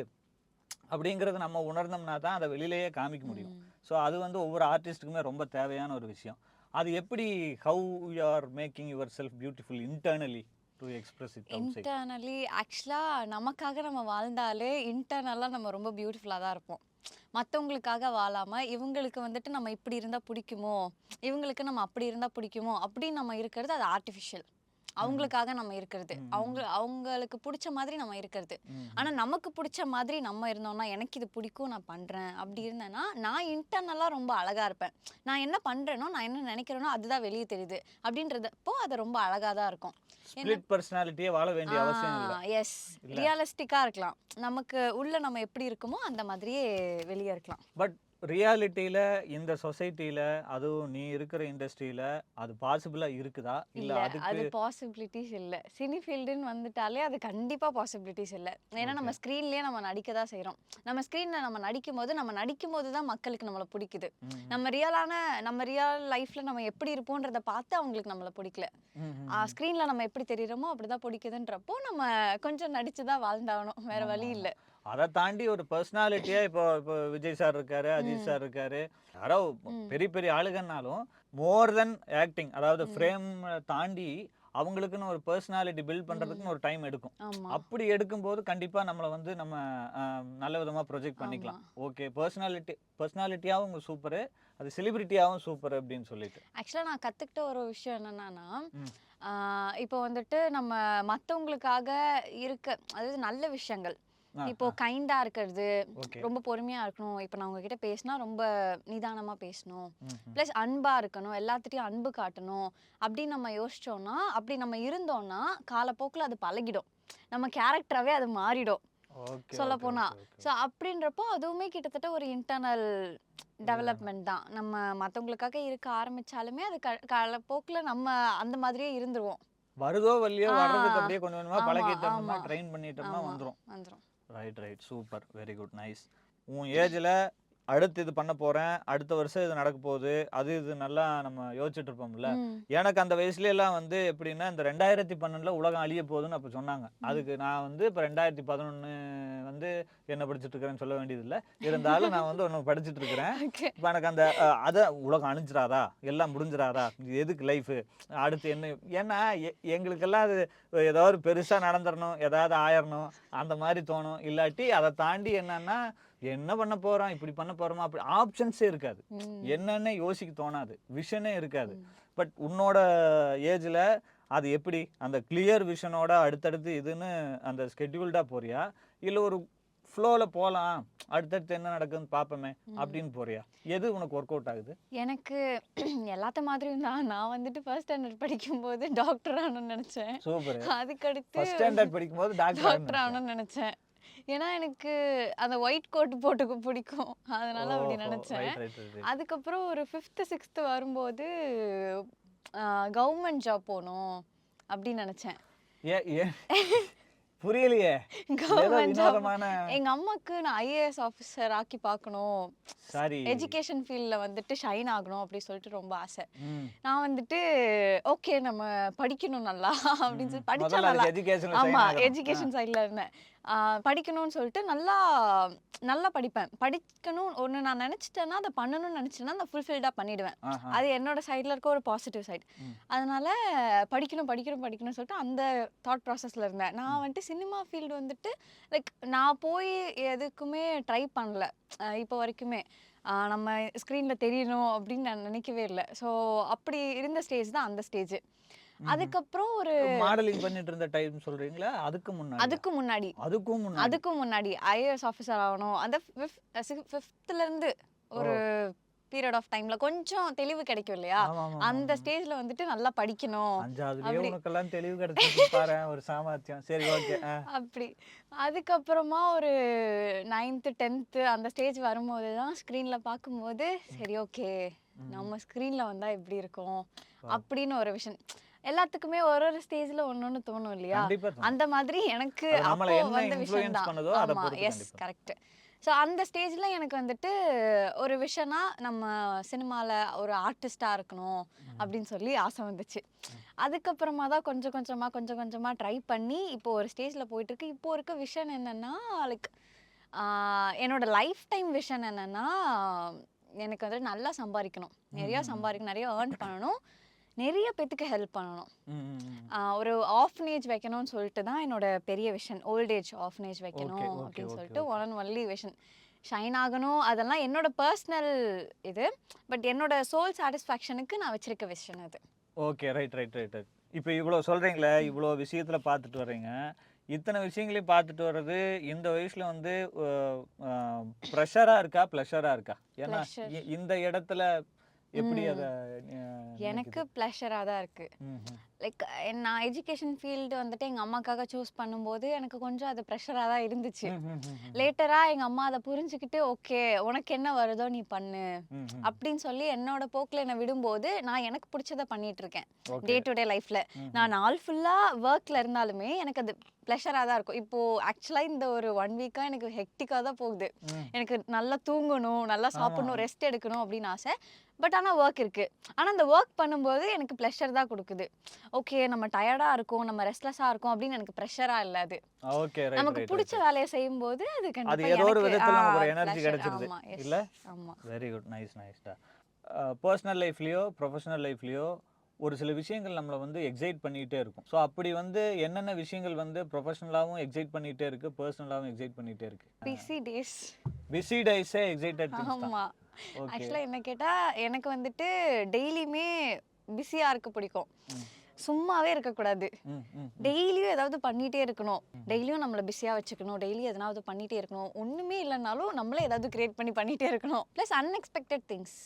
அப்படிங்கறது நம்ம உணர்ந்தோம்னா தான் அதை வெளியிலேயே காமிக்க முடியும். ம். ஸோ அது வந்து ஒவ்வொரு ஆர்டிஸ்ட்டுக்குமே ரொம்ப தேவையான ஒரு விஷயம். அது எப்படி, how you are making your self beautiful internally to express it outside? Internally ஆக்சுவலா நமக்காக நம்ம வாழ்ந்தாலே இன்டர்னலா நம்ம ரொம்ப பியூட்டிஃபுல்லா தான் இருப்போம். மற்றவங்களுக்காக வாழாம இவங்களுக்கு வந்துட்டு நம்ம இப்படி இருந்தா பிடிக்குமோ, இவங்களுக்கு நம்ம அப்படி இருந்தா பிடிக்குமோ அப்படின்னு நம்ம இருக்கிறது அது ஆர்டிஃபிஷியல். அவங்களுக்காக நம்ம இருக்கிறது, அவங்களுக்கு பிடிச்ச மாதிரி நம்ம இருக்கிறது. ஆனா நமக்கு பிடிச்ச மாதிரி நம்ம இருந்தோம்னா எனக்கு இது பிடிக்கும் நான் பண்றேன் அப்படி இருந்தேன்னா நான் இன்டர்னலா ரொம்ப அழகா இருப்பேன். நான் என்ன பண்றேனோ நான் என்ன நினைக்கிறேனோ அதுதான் வெளியே தெரியுது அப்படின்றதப்போ அது ரொம்ப அழகா தான் இருக்கும். ஸ்பிளிட் பர்சனாலிட்டியே வாழ வேண்டிய அவசியம் இல்லை. எஸ் ரியலிஸ்டிக்கா இருக்கலாம். நமக்கு உள்ள நம்ம எப்படி இருக்குமோ அந்த மாதிரியே வெளியே இருக்கலாம். பட் ரியாலிட்டியில இந்த சொசைட்டில, அதுவும் நீ இருக்கிற இண்டஸ்ட்ரியில அது பாசிபிளா இருக்குதா, இல்ல இல்ல அதுக்கு? அது பாசிபிலிட்டிஸ் இல்ல. சினி ஃபீல்டுன்னு வந்துட்டாலே அது கண்டிப்பா பாசிபிலிட்டிஸ் இல்ல. ஏன்னா நம்ம ஸ்க்ரீன்லயே நம்ம நடிக்க தான் செய்றோம். நம்ம ஸ்க்ரீன்ல நம்ம நடிக்கும்போது தான் மக்களுக்கு நம்மள பிடிக்குது. நம்ம ரியல் லைஃப்ல நம்ம எப்படி இருப்போன்றத பார்த்து அவங்களுக்கு நம்மள பிடிக்கல. ஸ்க்ரீன்ல நம்ம எப்படி தெரியுறோமோ அப்படிதான் பிடிக்குதுன்றப்போ நம்ம கொஞ்சம் நடிச்சு தான் வாழ்ந்தாகணும். வேற வழி இல்ல. அதை தாண்டி ஒரு பர்சனாலிட்டியா இப்போ இப்போ விஜய் சார் இருக்காரு, அஜித் சார் இருக்காரு, யாரோ பெரிய பெரிய ஆளுகன்னாலும் மோர் தென் ஆக்டிங், அதாவது ஃப்ரேம் தாண்டி அவங்களுக்குன்னு ஒரு பர்சனாலிட்டி பில்ட் பண்றதுக்குன்னு ஒரு டைம் எடுக்கும். ஆமா அப்படி எடுக்கும்போது கண்டிப்பா நம்மளை வந்து நம்ம நல்ல விதமா ப்ரொஜெக்ட் பண்ணிக்கலாம். ஓகே, பர்சனாலிட்டியாவும் சூப்பரு, அது செலிபிரிட்டியாவும் சூப்பர் அப்படின்னு சொல்லிட்டு. ஆக்சுவலா நான் கத்துக்கிட்ட ஒரு விஷயம் என்னன்னா இப்போ வந்துட்டு நம்ம மத்தவங்களுக்காக அதாவது நல்ல விஷயங்கள், இப்போ கைண்டா இருக்கிறது, ரொம்ப பொறுமையா இருக்கணும். இப்போ நான் உங்ககிட்ட பேசினா ரொம்ப நிதானமா பேசணும், ப்ளஸ் அன்பா இருக்கணும், எல்லாத்துட்டையும் அன்பு காட்டணும் அப்படின்னு நம்ம யோசிச்சோம்னா, அப்படி நம்ம இருந்தோம்னா காலப்போக்கில் அது பழகிடும், நம்ம கேரக்டராகவே அது மாறிடும் சொல்ல போனா. ஸோ அப்படின்றப்போ அதுவுமே கிட்டத்தட்ட ஒரு இன்டர்னல் டெவலப்மெண்ட் தான். நம்ம மற்றவங்களுக்காக இருக்க ஆரம்பிச்சாலுமே அது காலப்போக்கில் நம்ம அந்த மாதிரியே இருந்துருவோம். வருதோ வரலையோ வர்றதுக்கு அப்படியே கொஞ்சம் கொஞ்சமா ஆமா பழகிட்டோம்னா, ஆமா ட்ரெயின் பண்ணிட்டோம்னா ஆமா வந்துரும். வந்துரும். Right, super, very good, nice. உன் ஏஜில் அடுத்து இது பண்ண போகிறேன், அடுத்த வருஷம் இது நடக்க போகுது, அது இது நல்லா நம்ம யோசிச்சுட்டு இருப்போம்ல. எனக்கு அந்த வயசுல எல்லாம் வந்து எப்படின்னா, இந்த 2012 உலகம் அழிய போகுதுன்னு அப்போ சொன்னாங்க. அதுக்கு நான் வந்து இப்போ 2011 வந்து என்ன படிச்சுட்டு இருக்கிறேன்னு சொல்ல வேண்டியதில்லை, இருந்தாலும் நான் வந்து ஒன்று படிச்சுட்டு இருக்கிறேன். இப்போ எனக்கு அந்த அதை உலகம் அழிஞ்சிடாதா, எல்லாம் முடிஞ்சிடாதா, இது எதுக்கு லைஃபு, அடுத்து என்ன, ஏன்னா எங்களுக்கெல்லாம் அது ஏதாவது பெருசாக நடந்துடணும், ஏதாவது ஆயிடணும் அந்த மாதிரி தோணும். இல்லாட்டி அதை தாண்டி என்னன்னா என்ன பண்ண போறோம், இப்படி பண்ண போறோமா, அப்படி ஆப்ஷன்ஸே இருக்காது, என்னன்னு யோசிக்க தோணாது, விஷனே இருக்காது. பட் உன்னோட ஏஜ்ல அது எப்படி அந்த கிளியர் விஷனோட அடுத்தடுத்து இதுன்னு அந்த ஸ்கெட்யூல்டா போறியா, இல்ல ஒரு ஃப்ளோல போலாம், அடுத்தடுத்து என்ன நடக்குதுன்னு பார்ப்போமே அப்படின்னு போறியா? எது உனக்கு ஒர்க் அவுட் ஆகுது? எனக்கு எல்லாத்த மாதிரியும் தான். நான் வந்துட்டு ஃபர்ஸ்ட் ஸ்டாண்டர்ட் படிக்கும்போது டாக்டர் ஆகணும்னு நினைச்சேன். சூப்பர். அதுக்கடுத்து ஃபர்ஸ்ட் ஸ்டாண்டர்ட் படிக்கும்போது டாக்டர் ஆகணும்னு நினைச்சேன். ஏன்னா எனக்கு அந்த ஒயிட் கோட் போட்டுக்க பிடிக்கும், அதனால அப்படி நினைச்சேன். அதுக்கப்புறம் ஒரு 5th 6th வரும்போது கவர்மெண்ட் ஜாப் போகணும் அப்படின்னு நினைச்சேன். ஏ ஏ புரியலையே. ஏதோ கவர்மெண்ட் ஜாப் வினோதமான எங்க அம்மாக்கு நான் ஐஏஎஸ் ஆஃபீஸர் ஆக்கி பார்க்கணும், சாரி. எஜுகேஷன் ஃபீல்ட்ல வந்துட்டு ஷைன் ஆகணும் அப்படி சொல்லிட்டு ரொம்ப ஆசை. ம். நான் வந்துட்டு ஓகே நம்ம படிக்கணும் நல்லா அப்படின்னு சொல்லி படிச்சா முதல்ல நல்லா. அதுக்கு எஜுகேஷன்ல சைன் ஆமா, ஆகணும். எஜுகேஷன் சைட்ல இருந்தேன். படிக்கணும்னு சொல்லிட்டு நல்லா நல்லா படிப்பேன். படிக்கணும் ஒன்று நான் நினச்சிட்டேன்னா அதை பண்ணணும்னு நினச்சேன்னா அதை ஃபுல்ஃபில்டாக பண்ணிடுவேன். ஆஹா. அது என்னோட சைடில் இருக்க ஒரு பாசிட்டிவ் சைடு. ம். அதனால படிக்கணும் படிக்கணும் படிக்கணும்னு சொல்லிட்டு அந்த தாட் ப்ராசஸில் இருந்தேன். நான் வந்துட்டு சினிமா ஃபீல்டு வந்துட்டு லைக் நான் போய் எதுக்குமே ட்ரை பண்ணல இப்போ வரைக்குமே. நம்ம ஸ்க்ரீனில் தெரியணும் அப்படின்னு நான் நினைக்கவே இல்லை. ஸோ அப்படி இருந்த ஸ்டேஜ் தான் அந்த ஸ்டேஜ். அதுக்கப்புறம் ஒரு மாடலிங் பண்ணிட்டு இருந்த டைம் சொல்றீங்களா? அதுக்கு முன்னாடி அதுக்கும் முன்னாடி அதுக்கும் முன்னாடி ஐஏஎஸ் ஆஃபீஸர் ஆகணும். அந்த ஃபிஃப்த்ல இருந்து ஒரு பீரியட் ஆஃப் டைம்ல கொஞ்சம் தெளிவு கிடைக்கும் இல்லையா, ஆமா, ஆமா, அந்த ஸ்டேஜ்ல வந்துட்டு நல்லா படிக்கணும் 5வதுலயே அப்படி. உனக்கெல்லாம் தெளிவு கிடைச்சிருக்கு பாரு, ஒரு சாமர்த்தியம். சரி, ஓகே. அப்படி. அதுக்கப்புறமா ஒரு 9th 10th அந்த ஸ்டேஜ் வரும்போது தான் ஸ்க்ரீன்ல பார்க்கும்போது சரி ஓகே நம்ம ஸ்க்ரீன்ல வந்தா எப்படி இருக்கும் அப்படின்னு ஒரு விஷயம். எல்லாத்துக்குமே ஒரு ஒரு ஸ்டேஜ்ல ஒன்னொன்னு தோணும் இல்லையா, கண்டிப்பா தோணும். அந்த மாதிரி எனக்கு அது நம்மள அப்போ என்ன வந்த விஷயம் influence தான். பண்ணுதோ அதை ஆமா, பொறுத்து எஸ், கண்டிப்பா. கரெக்ட். ஸோ அந்த ஸ்டேஜ்ல எனக்கு வந்துட்டு ஒரு விஷயம்னா நம்ம சினிமால ஒரு ஆர்டிஸ்டா இருக்கணும் அப்படின்னு சொல்லி ஆசை வந்துச்சு. அதுக்கப்புறமா தான் கொஞ்சம் கொஞ்சமா ட்ரை பண்ணி இப்போ ஒரு ஸ்டேஜ்ல போயிட்டு இருக்கு. இப்போ இருக்க விஷன் என்னன்னா லைக் என்னோட லைஃப் டைம் விஷன் என்னன்னா எனக்கு வந்து நல்லா சம்பாதிக்கணும், நிறைய சம்பாதிக்கணும், நிறைய ஏர்ன் பண்ணணும், நிறைய பேத்துக்கு ஹெல்ப் பண்ணணும். ம், ம், ம். ஒரு ஆஃப்னேஜ் வைக்கணும்னு சொல்லிட்டு தான் என்னோட பெரிய விஷன். ஓல்ட் ஏஜ் ஆஃப்னேஜ் வைக்கணும் Okay, okay, அப்படின்னு okay, சொல்லிட்டு okay. One and only vision. Shine ஆகணும் அதெல்லாம் என்னோட பர்சனல் இது. பட் என்னோட சோல் சாட்டிஸ்ஃபேக்ஷனுக்கு நான் வச்சிருக்க விஷன் அது. Okay, right. இப்போ இவ்வளோ சொல்றீங்களே, இவ்வளோ விஷயத்துல பார்த்துட்டு வர்றீங்க. இத்தனை விஷயங்களையும் பார்த்துட்டு வர்றது இந்த வயசுல வந்து ப்ரெஷரா இருக்கா, ப்ளஷரா இருக்கா? ஏன்னா Pleasure. இந்த இடத்துல எப்படி அதை எனக்கு ப்ளஷராக தான் இருக்கு. லைக் நான் எஜுகேஷன் ஃபீல்டு வந்துட்டு எங்கள் அம்மாக்காக சூஸ் பண்ணும்போது எனக்கு கொஞ்சம் அது ப்ரெஷராக தான் இருந்துச்சு. லேட்டராக எங்கள் அம்மா அதை புரிஞ்சுக்கிட்டு ஓகே உனக்கு என்ன வருதோ நீ பண்ணு அப்படின்னு சொல்லி என்னோட போக்கில் என்னை விடும்போது நான் எனக்கு பிடிச்சதை பண்ணிட்டு இருக்கேன் டே டு டே லைஃப்பில். நான் நாள் ஃபுல்லாக ஒர்க்கில் இருந்தாலுமே எனக்கு அது ப்ளஷராக தான் இருக்கும். இப்போது ஆக்சுவலாக இந்த ஒரு 1 வீக்காக எனக்கு ஹெக்டிக்காக தான் போகுது. எனக்கு நல்லா தூங்கணும், நல்லா சாப்பிடணும், ரெஸ்ட் எடுக்கணும் அப்படின்னு ஆசை. பட் ஆனால் ஒர்க் இருக்குது. ஆனால் அந்த ஒர்க் பண்ணும்போது எனக்கு ப்ளஷர் தான் கொடுக்குது. ஓகே நம்ம டயர்டாக இருக்கும், நம்ம ரெஸ்ட்லெஸ்ஸாக இருக்கும் அப்படின்னு எனக்கு ப்ரெஷராக இல்லை. அது ஓகே, நமக்கு பிடிச்ச வேலையை செய்யும்போது அது அது கண்டிப்பா ஏதோ ஒரு எனக்கு விதத்துல நமக்கு ஒரு எனர்ஜி pleasure. கிடைச்சிருது ஆமா, yes. இல்ல? ஆமா. வெரி குட், நைஸ்டா. பர்சனல் லைஃப்லயோ ப்ரொஃபஷனல் லைஃப்லயோ ஒரு சில விஷயங்கள் நம்மளை வந்து எக்ஸைட் பண்ணிகிட்டே இருக்கும். ஸோ அப்படி வந்து என்னென்ன விஷயங்கள் வந்து ப்ரொஃபஷனலாகவும் எக்ஸைட் பண்ணிகிட்டே இருக்கு, பர்சனலாகவும் எக்ஸைட் பண்ணிகிட்டே இருக்கு? Busy days. பிஸி டேஸே எக்ஸைட்டட் திங்ஸ் தான். ஆமா. ஓகே. ஆக்சுவலாக என்ன கேட்டா எனக்கு வந்துட்டு டெய்லியுமே பிஸியா இருக்க பிடிக்கும். சும்மாவே இருக்கக்கூடாது. டெய்லியும் ஏதாவது பண்ணிட்டே இருக்கணும். டெய்லியும் நம்மளை பிஸியாக வச்சுக்கணும், டெய்லி எதனாவது பண்ணிட்டே இருக்கணும். ஒன்றுமே இல்லைனாலும் நம்மளே ஏதாவது கிரியேட் பண்ணிட்டே இருக்கணும். Plus unexpected things.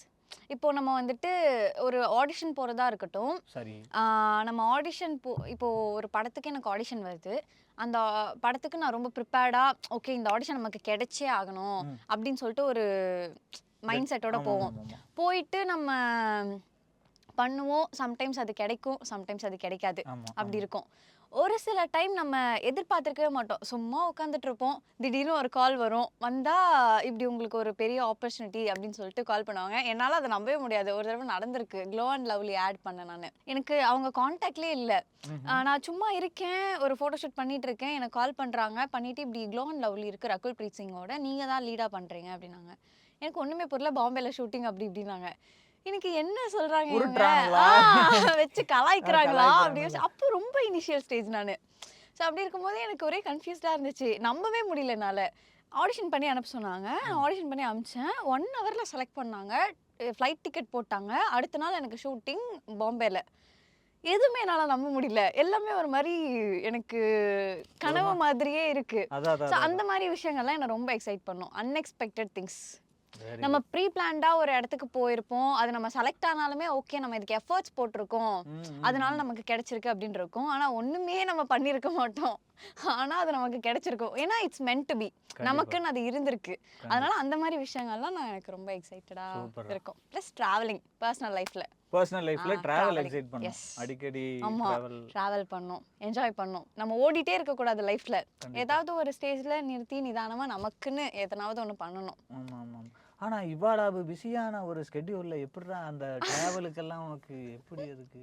இப்போ நம்ம வந்துட்டு ஒரு ஆடிஷன் போகிறதா இருக்கட்டும், சரி. நம்ம ஆடிஷன் இப்போ ஒரு படத்துக்கு எனக்கு ஆடிஷன் வருது. அந்த படத்துக்கு நான் ரொம்ப ப்ரிப்பேர்டாக ஓகே இந்த ஆடிஷன் நமக்கு கிடைச்சே ஆகணும் அப்படின்னு சொல்லிட்டு ஒரு மைண்ட் செட்டோட போவோம். போயிட்டு நம்ம பண்ணுவோம். சம்டைம்ஸ் அது கிடைக்கும், சம்டைம்ஸ் அது கிடைக்காது. அப்படி இருக்கும். ஒரு சில டைம் நம்ம எதிர்பார்த்துருக்கவே மாட்டோம். சும்மா உட்காந்துட்டு இருப்போம், திடீர்னு ஒரு கால் வரும். வந்தால் இப்படி உங்களுக்கு ஒரு பெரிய ஆப்பர்ச்சுனிட்டி அப்படின்னு சொல்லிட்டு கால் பண்ணுவாங்க. என்னால் அதை நம்பவே முடியாது. ஒரு தடவை நடந்திருக்கு. க்ளோ அண்ட் லவ்லி ஆட் பண்ணேன் நான். எனக்கு அவங்க கான்டாக்ட்லேயே இல்லை. நான் சும்மா இருக்கேன், ஒரு ஃபோட்டோ ஷூட் பண்ணிட்டு இருக்கேன், எனக்கு கால் பண்ணுறாங்க. பண்ணிவிட்டு இப்படி க்ளோ அண்ட் லவ்லி இருக்குது ரகுல் பிரீத் சிங்கோட, நீங்கள் தான் லீடாக பண்ணுறீங்க அப்படின்னாங்க. எனக்கு ஒன்றுமே புரியல. பாம்பேல ஷூட்டிங் அப்படி இப்படின்னாங்க. எனக்கு என்ன சொல்றாங்க வச்சு கலாய்க்கிறாங்களா அப்படின்னு. அப்போ ரொம்ப இனிஷியல் ஸ்டேஜ் நான். ஸோ அப்படி இருக்கும்போது எனக்கு ஒரே கன்ஃபியூஸ்டாக இருந்துச்சு. நம்பவே முடியல என்னால். ஆடிஷன் பண்ணி அனுப்ப சொன்னாங்க. நான் ஆடிஷன் பண்ணி அனுப்பிச்சேன். 1 ஹவரில் செலக்ட் பண்ணாங்க. ஃப்ளைட் டிக்கெட் போட்டாங்க. அடுத்த நாள் எனக்கு ஷூட்டிங் பாம்பேல. எதுவுமே என்னால் நம்ப முடியல. எல்லாமே ஒரு மாதிரி எனக்கு கனவு மாதிரியே இருக்கு. ஸோ அந்த மாதிரி விஷயங்கள்லாம் என்னை ரொம்ப எக்ஸைட் பண்ணும். Unexpected things. நம்ம ப்ரீ பிளான்டா ஒரு இடத்துக்கு போயிருப்போம், அது நம்ம செலக்ட் ஆனாலுமே ஓகே நம்ம இதுக்கு எஃபர்ட்ஸ் போட்டிருக்கோம், அதனால நமக்கு கிடைச்சிருக்கு அப்படின்னு இருக்கும். ஆனா ஒண்ணுமே நம்ம பண்ணியிருக்க மாட்டோம். ஆனா அது நமக்கு கிடைச்சிருக்கும். ஏன்னா இட்ஸ் மென்ட் டு பி. கண்டிப்பா. நமக்குன்னு அது இருந்திருக்கு. கண்டிப்பா. அதனால அந்த மாதிரி விஷயங்கள்லாம் நான் எனக்கு ரொம்ப எக்ஸைட்டடா சூப்பர்ரா. இருக்கும். ப்ளஸ் டிராவலிங் பர்சனல் லைஃப்ல. பர்சனல் லைஃப்ல டிராவல் டிராவலிங். எக்ஸைட் பண்ணும். எஸ். அடிக்கடி ஆமா. டிராவல். டிராவல் பண்ணணும். என்ஜாய் பண்ணணும். நம்ம ஓடிட்டே இருக்கக்கூடாது லைஃப்ல. கண்டிப்பா. ஏதாவது ஒரு ஸ்டேஜ்ல நிறுத்தி நிதானமா நமக்குன்னு எதனாவது ஒண்ணு பண்ணணும். ஆமா, ஆமா. ஆனா இவ்வளவு பிஸியான ஒரு ஸ்கெட்யூல்ல எப்படிடா அந்த டிராவலுக்கெல்லாம் உனக்கு எப்படி அதுக்கு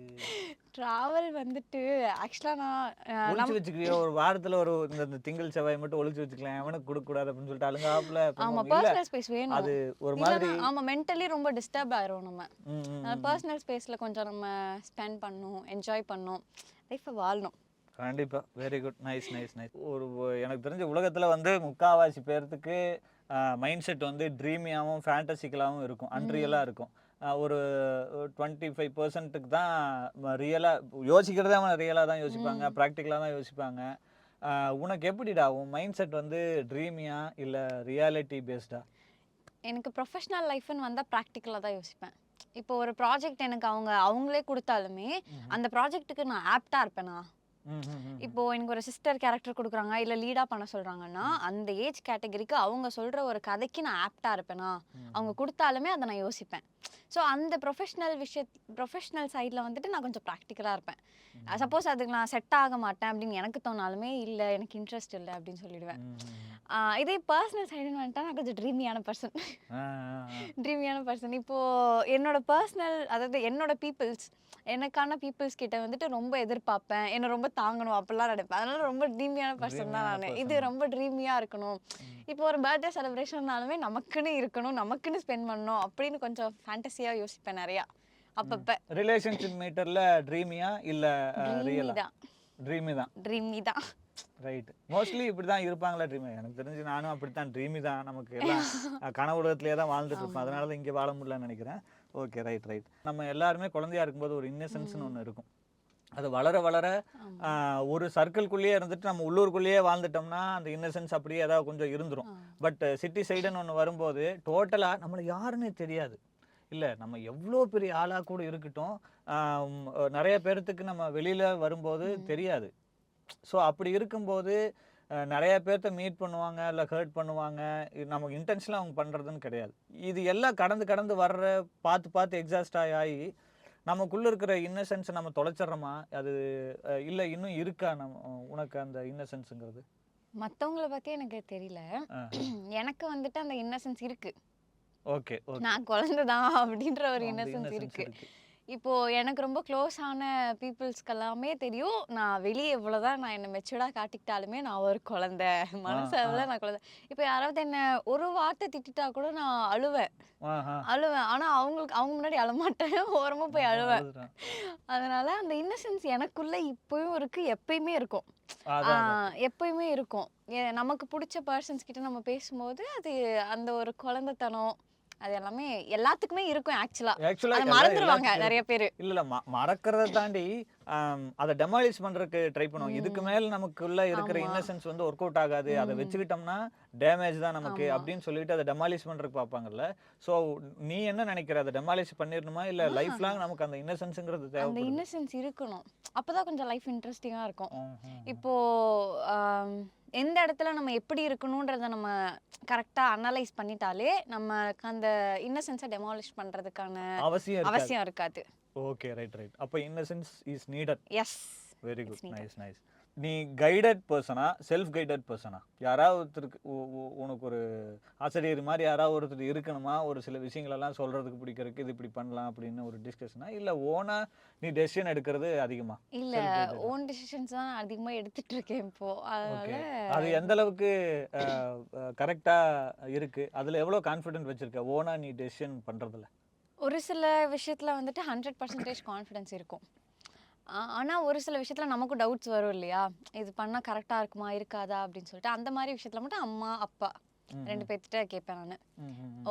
டிராவல் வந்துட்டு ஆக்சுவலா நான் ஒளிச்சு வச்சுக்கிறியோ? ஒரு வாரத்துல ஒரு இந்த திங்கள் செவ்வாய் மட்டும் ஒளிச்சு வச்சுக்கலாம், எவனுக்கு கொடுக்க கூடாது அப்படின்னு சொல்லிட்டு அழுங்காப்புல ஆமா இல்ல பர்சனல் ஸ்பேஸ் வேணும். அது ஒரு மாதிரி. இல்லைன்னா ஆமா மென்டலி ரொம்ப டிஸ்டர்ப் ஆயிரும் நம்ம. ம், ம், ம். பர்சனல் ஸ்பேஸ்ல கொஞ்சம் நம்ம ஸ்பெண்ட் பண்ணணும், என்ஜாய் பண்ணணும், லைஃப்பை வாழணும். கண்டிப்பா. Very good. Nice, nice, nice. எனக்கு தெரிஞ்ச உலகத்துல வந்து முக்காவாசி பேர்த்துக்கு மைண்ட் செட் வந்து ட்ரீமியாவும் ஃபேண்டசிக்கலாவும் இருக்கும், அன்ரியலா இருக்கும். ஒரு 25%க்கு தான் ரியலா யோசிக்கிறதே அவன் ரியலா தான் யோசிப்பாங்க, ப்ராக்டிக்கலா தான் யோசிப்பாங்க. உனக்கு எப்படிடா உன் மைண்ட் செட் வந்து ட்ரீமியா இல்ல ரியாலிட்டி பேஸ்டா? எனக்கு ப்ரொஃபஷனல் லைஃப்னு வந்தால் ப்ராக்டிக்கலாக தான் யோசிப்பேன். இப்போ ஒரு ப்ராஜெக்ட் எனக்கு அவங்களே கொடுத்தாலுமே அந்த ப்ராஜெக்ட்டுக்கு நான் ஆப்டாக இருப்பேனா? இப்போ எனக்கு ஒரு சிஸ்டர் கேரக்டர் கொடுக்குறாங்க இல்லை லீடாக பண்ண சொல்கிறாங்கன்னா அந்த ஏஜ் கேட்டகரிக்கு அவங்க சொல்கிற ஒரு கதைக்கு நான் ஆப்டாக இருப்பேனா? அவங்க கொடுத்தாலுமே அதை நான் யோசிப்பேன். ஸோ அந்த ப்ரொஃபஷனல் சைடில் வந்துட்டு நான் கொஞ்சம் ப்ராக்டிக்கலாக இருப்பேன். சப்போஸ் அதுக்கு நான் செட் ஆக மாட்டேன் அப்படின்னு எனக்கு தோணாலுமே இல்லை எனக்கு இன்ட்ரெஸ்ட் இல்லை அப்படின்னு சொல்லிடுவேன். இதே பர்சனல் சைடுன்னு வந்துட்டா நான் கொஞ்சம் ட்ரீமியான பர்சன். இப்போது என்னோட பர்சனல் அதாவது என்னோட எனக்கான பீப்புள்ஸ் கிட்ட வந்துட்டு ரொம்ப எதிர்பார்ப்பேன், என்னை ரொம்ப தாங்கணும் அப்படிலாம் நினைப்பேன். அதனால ரொம்ப ட்ரீமியான பர்சன் தான் நான். இது ரொம்ப ட்ரீமியாக இருக்கணும். இப்போ ஒரு பர்த்டே செலிப்ரேஷன்னாலுமே நமக்குன்னு இருக்கணும், நமக்குன்னு ஸ்பெண்ட் பண்ணணும் அப்படின்னு கொஞ்சம் ஃபேண்டஸியாக யோசிப்பேன் நிறையா அப்பப்போ. ரிலேஷன்ஷிப் மீட்டர்ல ட்ரீமியா இல்ல ரியலா? ட்ரீமி தான். ரைட். மோஸ்ட்லி இப்படி தான் இருப்பாங்களா ட்ரீமி? எனக்கு தெரிஞ்சு நானும் அப்படித்தான் ட்ரீமி தான். நமக்கு எல்லாம் கனவு உலகத்திலேயே தான் வாழ்ந்துட்டு இருப்போம். அதனால தான் இங்கே வாழ முடியலன்னு நினைக்கிறேன். Okay, right, right. நம்ம எல்லாருமே குழந்தையா இருக்கும்போது ஒரு இன்னசென்ஸ்னு ஒன்று இருக்கும். அது வளர வளர ஒரு சர்க்கிள்குள்ளேயே இருந்துட்டு நம்ம உள்ளூருக்குள்ளேயே வாழ்ந்துட்டோம்னா அந்த இன்னசென்ஸ் அப்படியே ஏதாவது கொஞ்சம் இருந்துரும். பட் சிட்டி சைடுன்னு ஒன்று வரும்போது டோட்டலாக நம்மளை யாருன்னே தெரியாது. இல்லை நம்ம எவ்வளோ பெரிய ஆளாக கூட இருக்கட்டும், நிறைய பேர்த்துக்கு நம்ம வெளியில் வரும்போது தெரியாது. ஸோ அப்படி இருக்கும்போது நிறைய பேர்த்த மீட் பண்ணுவாங்க, இல்லை ஹர்ட் பண்ணுவாங்க. நமக்கு இன்டென்ஷனாக அவங்க பண்ணுறதுன்னு கிடையாது. இது எல்லாம் கடந்து வர்ற பார்த்து எக்ஸாஸ்ட் ஆகி நமக்குள்ளே இருக்கிற இன்னசென்ஸை நம்ம தொலைச்சிட்றோமா? அது இல்லை இன்னும் இருக்கா உனக்கு அந்த இன்னசென்ஸுங்கிறது? மற்றவங்கள பற்றி எனக்கு தெரியல. எனக்கு வந்துட்டு அந்த இன்னசென்ஸ் இருக்கு. ஓகே, நான் குழந்தை தான் அப்படின்ற ஒரு இன்னசென்ஸ் இருக்கு. இப்போ எனக்கு ரொம்ப க்ளோஸான பீப்புள்ஸ்க்கெல்லாமே தெரியும், நான் வெளியே எவ்வளோதான் நான் என்னை மெச்சூர்டாக காட்டிக்கிட்டாலுமே நான் ஒரு குழந்தை, மனசளவில் நான் குழந்தை. இப்போ யாராவது என்ன ஒரு வார்த்தை திட்டிட்டா கூட நான் அழுவேன். ஆனால் அவங்க முன்னாடி அழமாட்டேன், ஓரமாக போய் அழுவேன். அதனால அந்த இன்னசென்ஸ் எனக்குள்ள இப்பயும் இருக்கு, எப்பயுமே இருக்கும். எப்பயுமே இருக்கும். நமக்கு பிடிச்ச பர்சன்ஸ் கிட்ட நம்ம பேசும்போது அது அந்த ஒரு குழந்தைத்தனம் அது எல்லாமே எல்லாத்துக்குமே இருக்கும். ஆக்சுவலா மறந்துடுவாங்க நிறைய பேர். இல்ல மறக்கிறத தாண்டி அதை டெமாலிஷ் பண்றதுக்கு ட்ரை பண்ணுவாங்க. இதுக்கு மேல நமக்குள்ள இருக்கிற இன்னசென்ஸ் வந்து ஒர்க் அவுட் ஆகாது, அதை வச்சுக்கிட்டோம்னா டேமேஜ் தான் நமக்கு அப்படின்னு சொல்லிட்டு அதை டெமாலிஷ் பண்றதுக்கு பார்ப்பாங்கல்ல. ஸோ நீ என்ன நினைக்கிற? அதை டெமாலிஷ் பண்ணிடணுமா இல்லை லைஃப் லாங் நமக்கு அந்த இன்னசென்ஸ்ங்கிறது தேவை? அந்த இன்னசென்ஸ் இருக்கணும், அப்பதான் கொஞ்சம் லைஃப் இன்ட்ரெஸ்டிங்கா இருக்கும். இப்போ எந்த இடத்துல நம்ம எப்படி இருக்கணும்ன்றத நம்ம கரெக்டாக அனலைஸ் பண்ணிட்டாலே நமக்கு அந்த இன்னசென்ஸை டெமாலிஷ் பண்ணுறதுக்கான அவசியம் இருக்காது. Okay, right, right. அப்போ innocence is needed. Yes, very good, nice, nice. நீ guided persona self guided persona? யாராவது ஒருத்தருக்கு உனக்கு ஒரு ஆசிரியர் மாதிரி யாராவது ஒருத்தர் இருக்கணுமா? ஒரு சில விஷயங்களெல்லாம் சொல்கிறதுக்கு பிடிக்கிறதுக்கு இது இப்படி பண்ணலாம் அப்படின்னு ஒரு டிஸ்கஷனா? இல்லை ஓனா நீ டெசிஷன் எடுக்கிறது அதிகமா? இல்லை, ஓன் டெசிஷன்ஸ் தான் அதிகமாக எடுத்துட்டு இருக்கேன் இப்போ. அது எந்த அளவுக்கு கரெக்டாக இருக்கு? அதில் எவ்வளோ கான்ஃபிடென்ட் வச்சிருக்க ஓனா நீ டெசிஷன் பண்ணுறதுல? ஒரு சில விஷயத்தில் வந்துட்டு 100% கான்ஃபிடென்ஸ் இருக்கும். ஆனால் ஒரு சில விஷயத்தில் நமக்கும் டவுட்ஸ் வரும் இல்லையா, இது பண்ணால் கரெக்டாக இருக்குமா இருக்காதா அப்படின்னு சொல்லிட்டு. அந்த மாதிரி விஷயத்தில் மட்டும் அம்மா அப்பா 2 பேர்த்திட்ட கேட்பேன் நான்.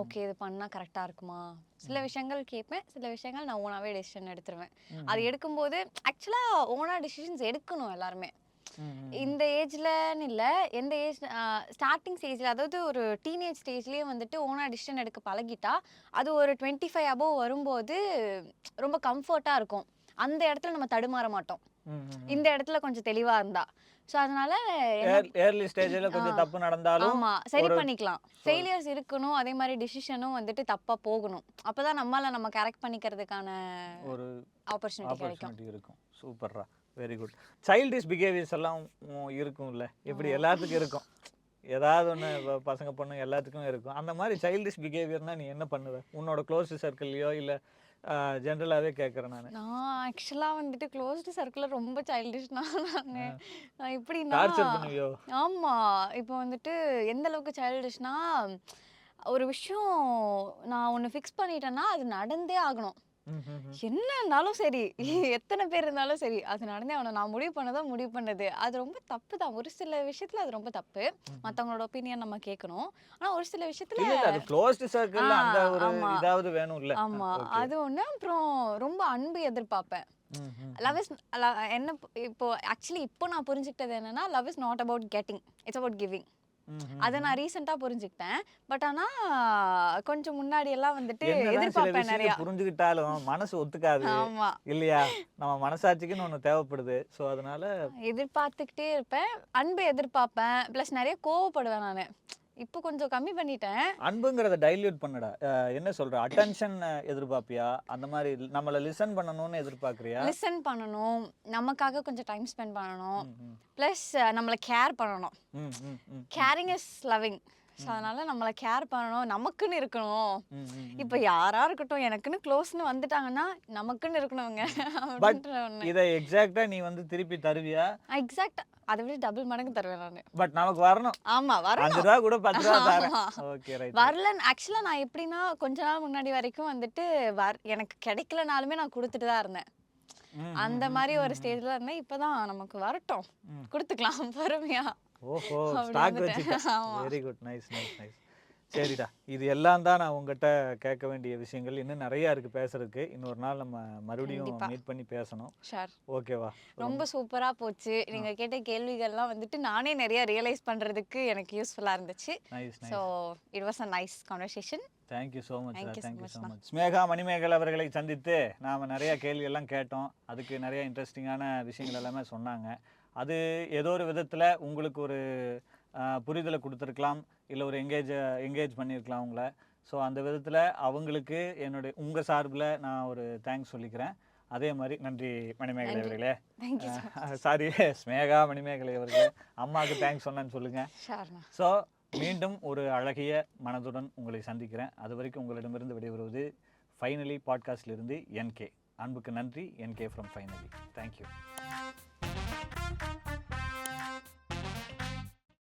ஓகே இது பண்ணால் கரெக்டாக இருக்குமா? சில விஷயங்கள் கேட்பேன், சில விஷயங்கள் நான் ஓனாகவே டெசிஷன் எடுத்துருவேன். அது எடுக்கும்போது ஆக்சுவலாக ஓனாக டெசிஷன்ஸ் எடுக்கணும் எல்லாருமே. இந்த ஏஜ்லன்னு இல்லை, எந்த ஏஜ் ஸ்டார்டிங் ஸ்டேஜில், அதாவது ஒரு டீனேஜ் ஸ்டேஜ்லேயே வந்துட்டு ஓனாக டிசிஷன் எடுக்க பழகிட்டா அது ஒரு 25 அபோவ் வரும்போது ரொம்ப கம்ஃபர்ட்டாக இருக்கும். அந்த இடத்துல நம்ம தடுமாற மாட்டோம். இந்த இடத்துல கொஞ்சம் தெளிவா இருந்தா. ஸோ அதனால ஏர்லி ஸ்டேஜ்ல கொஞ்சம் தப்பு நடந்தாலும் ஆமா சரி பண்ணிக்கலாம். ஃபெயிலியர்ஸ் இருக்கணும், அதே மாதிரி டிசிஷனும் வந்துட்டு தப்பா போகணும். அப்பதான் நம்ம கரெக்ட் பண்ணிக்கிறதுக்கான ஒரு ஆப்பர்ச்சுனிட்டி கிடைக்கும். ஆப்பர்ச்சுனிட்டி இருக்கும். சூப்பர்ரா, வெரி குட். சைல்டிஷ் பிஹேவியர்ஸ் எல்லாம் இருக்கும்ல, எப்படி எல்லாத்துக்கும் இருக்கும். ஏதாவது ஒன்று பசங்க பொண்ணுங்க எல்லாத்துக்கும் இருக்கும். அந்த மாதிரி சைல்டிஷ் பிஹேவியர்னா நீ என்ன பண்ணுவ? உன்னோட க்ளோஸ் சர்க்கிள்லையோ இல்லை ஜென்ரலாகவே கேட்குறேன் நான். ஆக்சுவலாக வந்துட்டு க்ளோஸ்டு சர்க்கிளில் ரொம்ப சைல்டிஷ்னா நான் எப்படின்னா டார்ச்சர் பண்ணுவியோ? ஆமாம். இப்போ வந்துட்டு எந்த அளவுக்கு சைல்டிஷ்னா, ஒரு விஷயம் நான் ஒன்று ஃபிக்ஸ் பண்ணிட்டேன்னா அது நடந்தே ஆகணும். என்ன இருந்தாலும் சரி, எத்தனை பேர் இருந்தாலும் சரி, அது நடந்தே ஆகணும். நான் முடிவு பண்ணது அது ரொம்ப தப்பு தான். ஒரு சில விஷயத்துல அது ரொம்ப தப்பு. மத்தவங்களோட ஒப்பீனியன் நம்ம கேட்கணும். ஆனா ஒரு சில விஷயத்துல அது க்ளோஸ்டு சர்க்கிள்ல அந்த ஒரு இதாவது வேணும்ல. ஆமா அது ஒண்ணு. அப்புறம் ரொம்ப அன்பு எதிர்பார்ப்பேன். லவ் இஸ் என்ன இப்போ ஆக்சுவலி இப்போ நான் புரிஞ்சுக்கிட்டது என்னன்னா, love is not about getting, it's about giving. அதை நான் ரீசெண்டா புரிஞ்சுக்கிட்டேன். பட் ஆனா கொஞ்சம் முன்னாடி எல்லாம் வந்துட்டு எதிர்பார்ப்பேன் நிறைய. புரிஞ்சுக்கிட்டாலும் மனசு ஒத்துக்காது. ஆமா இல்லையா? நம்ம மனசாட்சிக்குன்னு ஒண்ணு தேவைப்படுது. சோ அதனால எதிர்பார்த்துக்கிட்டே இருப்பேன். அன்பு எதிர்பார்ப்பேன். பிளஸ் நிறைய கோவப்படுவேன் நானு. இப்போ கொஞ்சம் கம்மி பண்ணிட்டேன். அன்புங்கிறத டைல்யூட் பண்ணுடா. என்ன சொல்ற? அட்டென்ஷன் எதிர்பார்ப்பியா? அந்த மாதிரி நம்மள லிசன் பண்ணணும்னு எதிர்பார்க்கறியா? லிசன் பண்ணணும், நமக்காக கொஞ்சம் டைம் ஸ்பெண்ட் பண்ணணும், பிளஸ் நம்மள கேர் பண்ணணும். Caring is loving. ஸோ அதனால நம்மளை கேர் பண்ணணும், நமக்குன்னு இருக்கணும். இப்போ யாரா இருக்கட்டும், எனக்குன்னு க்ளோஸ்னு வந்துட்டாங்கன்னா நமக்குன்னு இருக்கணுங்க. இதை எக்ஸாக்ட்டா நீ வந்து திருப்பி தருவியா? எக்ஸாக்ட்டா அதை விட டபுள் மடங்கு தருவேன் நான். பட் நமக்கு வரணும். ஆமா வரணும். 5 ரூபா கூட 10 ரூபா தரேன். Okay right. வரல. ஆக்சுவலா நான் எப்படின்னா கொஞ்ச நாள் முன்னாடி வரைக்கும் வந்துட்டு எனக்கு கிடைக்கலனாலுமே நான் கொடுத்துட்டு தான் இருந்தேன். அந்த மாதிரி ஒரு ஸ்டேஜ்ல இருந்தேன். இப்பதான் நமக்கு வரட்டும், கொடுத்துக்கலாம் பொறுமையா. ஓஹோ, ஸ்டாக் வச்சிட்டேன். Very good, nice nice nice. சரிடா, இது எல்லாம் தான் நான் உங்ககிட்ட கேட்க வேண்டிய விஷயங்கள். இன்னும் நிறைய இருக்கு பேசுறதுக்கு. இன்னொரு நாள் நம்ம மறுபடியும் மீட் பண்ணி பேசணும். ஷூர். ஓகேவா? ரொம்ப சூப்பரா போச்சு. நீங்க கேட்ட கேள்விகள்லாம் வந்துட்டு நானே நிறைய ரியலைஸ் பண்றதுக்கு எனக்கு யூஸ்ஃபுல்லா இருந்துச்சு. Nice nice. So it was a nice conversation. Thank you so much. Thank you so much. ஸ்மேகா மணிமேகலை அவர்களை சந்தித்து நாம நிறைய கேள்வி எல்லாம் கேட்டோம். அதுக்கு நிறைய இன்ட்ரெஸ்டிங்கான விஷயங்கள் எல்லாமே சொன்னாங்க. அது ஏதோ ஒரு விதத்தில் உங்களுக்கு ஒரு புரிதலை கொடுத்துருக்கலாம், இல்லை ஒரு எங்கேஜ் பண்ணியிருக்கலாம் உங்களை. ஸோ அந்த விதத்தில் அவங்களுக்கு உங்கள் சார்பில் நான் ஒரு தேங்க்ஸ் சொல்லிக்கிறேன். அதே மாதிரி நன்றி மணிமேகலை அவர்களே. சாரி, ஸ்மேகா மணிமேகலை அவர்களே. அம்மாவுக்கு தேங்க்ஸ் சொன்னேன்னு சொல்லுங்கள். ஸோ மீண்டும் ஒரு அழகிய மனதுடன் உங்களை சந்திக்கிறேன். அது வரைக்கும் உங்களிடமிருந்து விடைபெறுவது ஃபைனலி பாட்காஸ்ட்லேருந்து NK. அன்புக்கு நன்றி. NK from finally. தேங்க்யூ.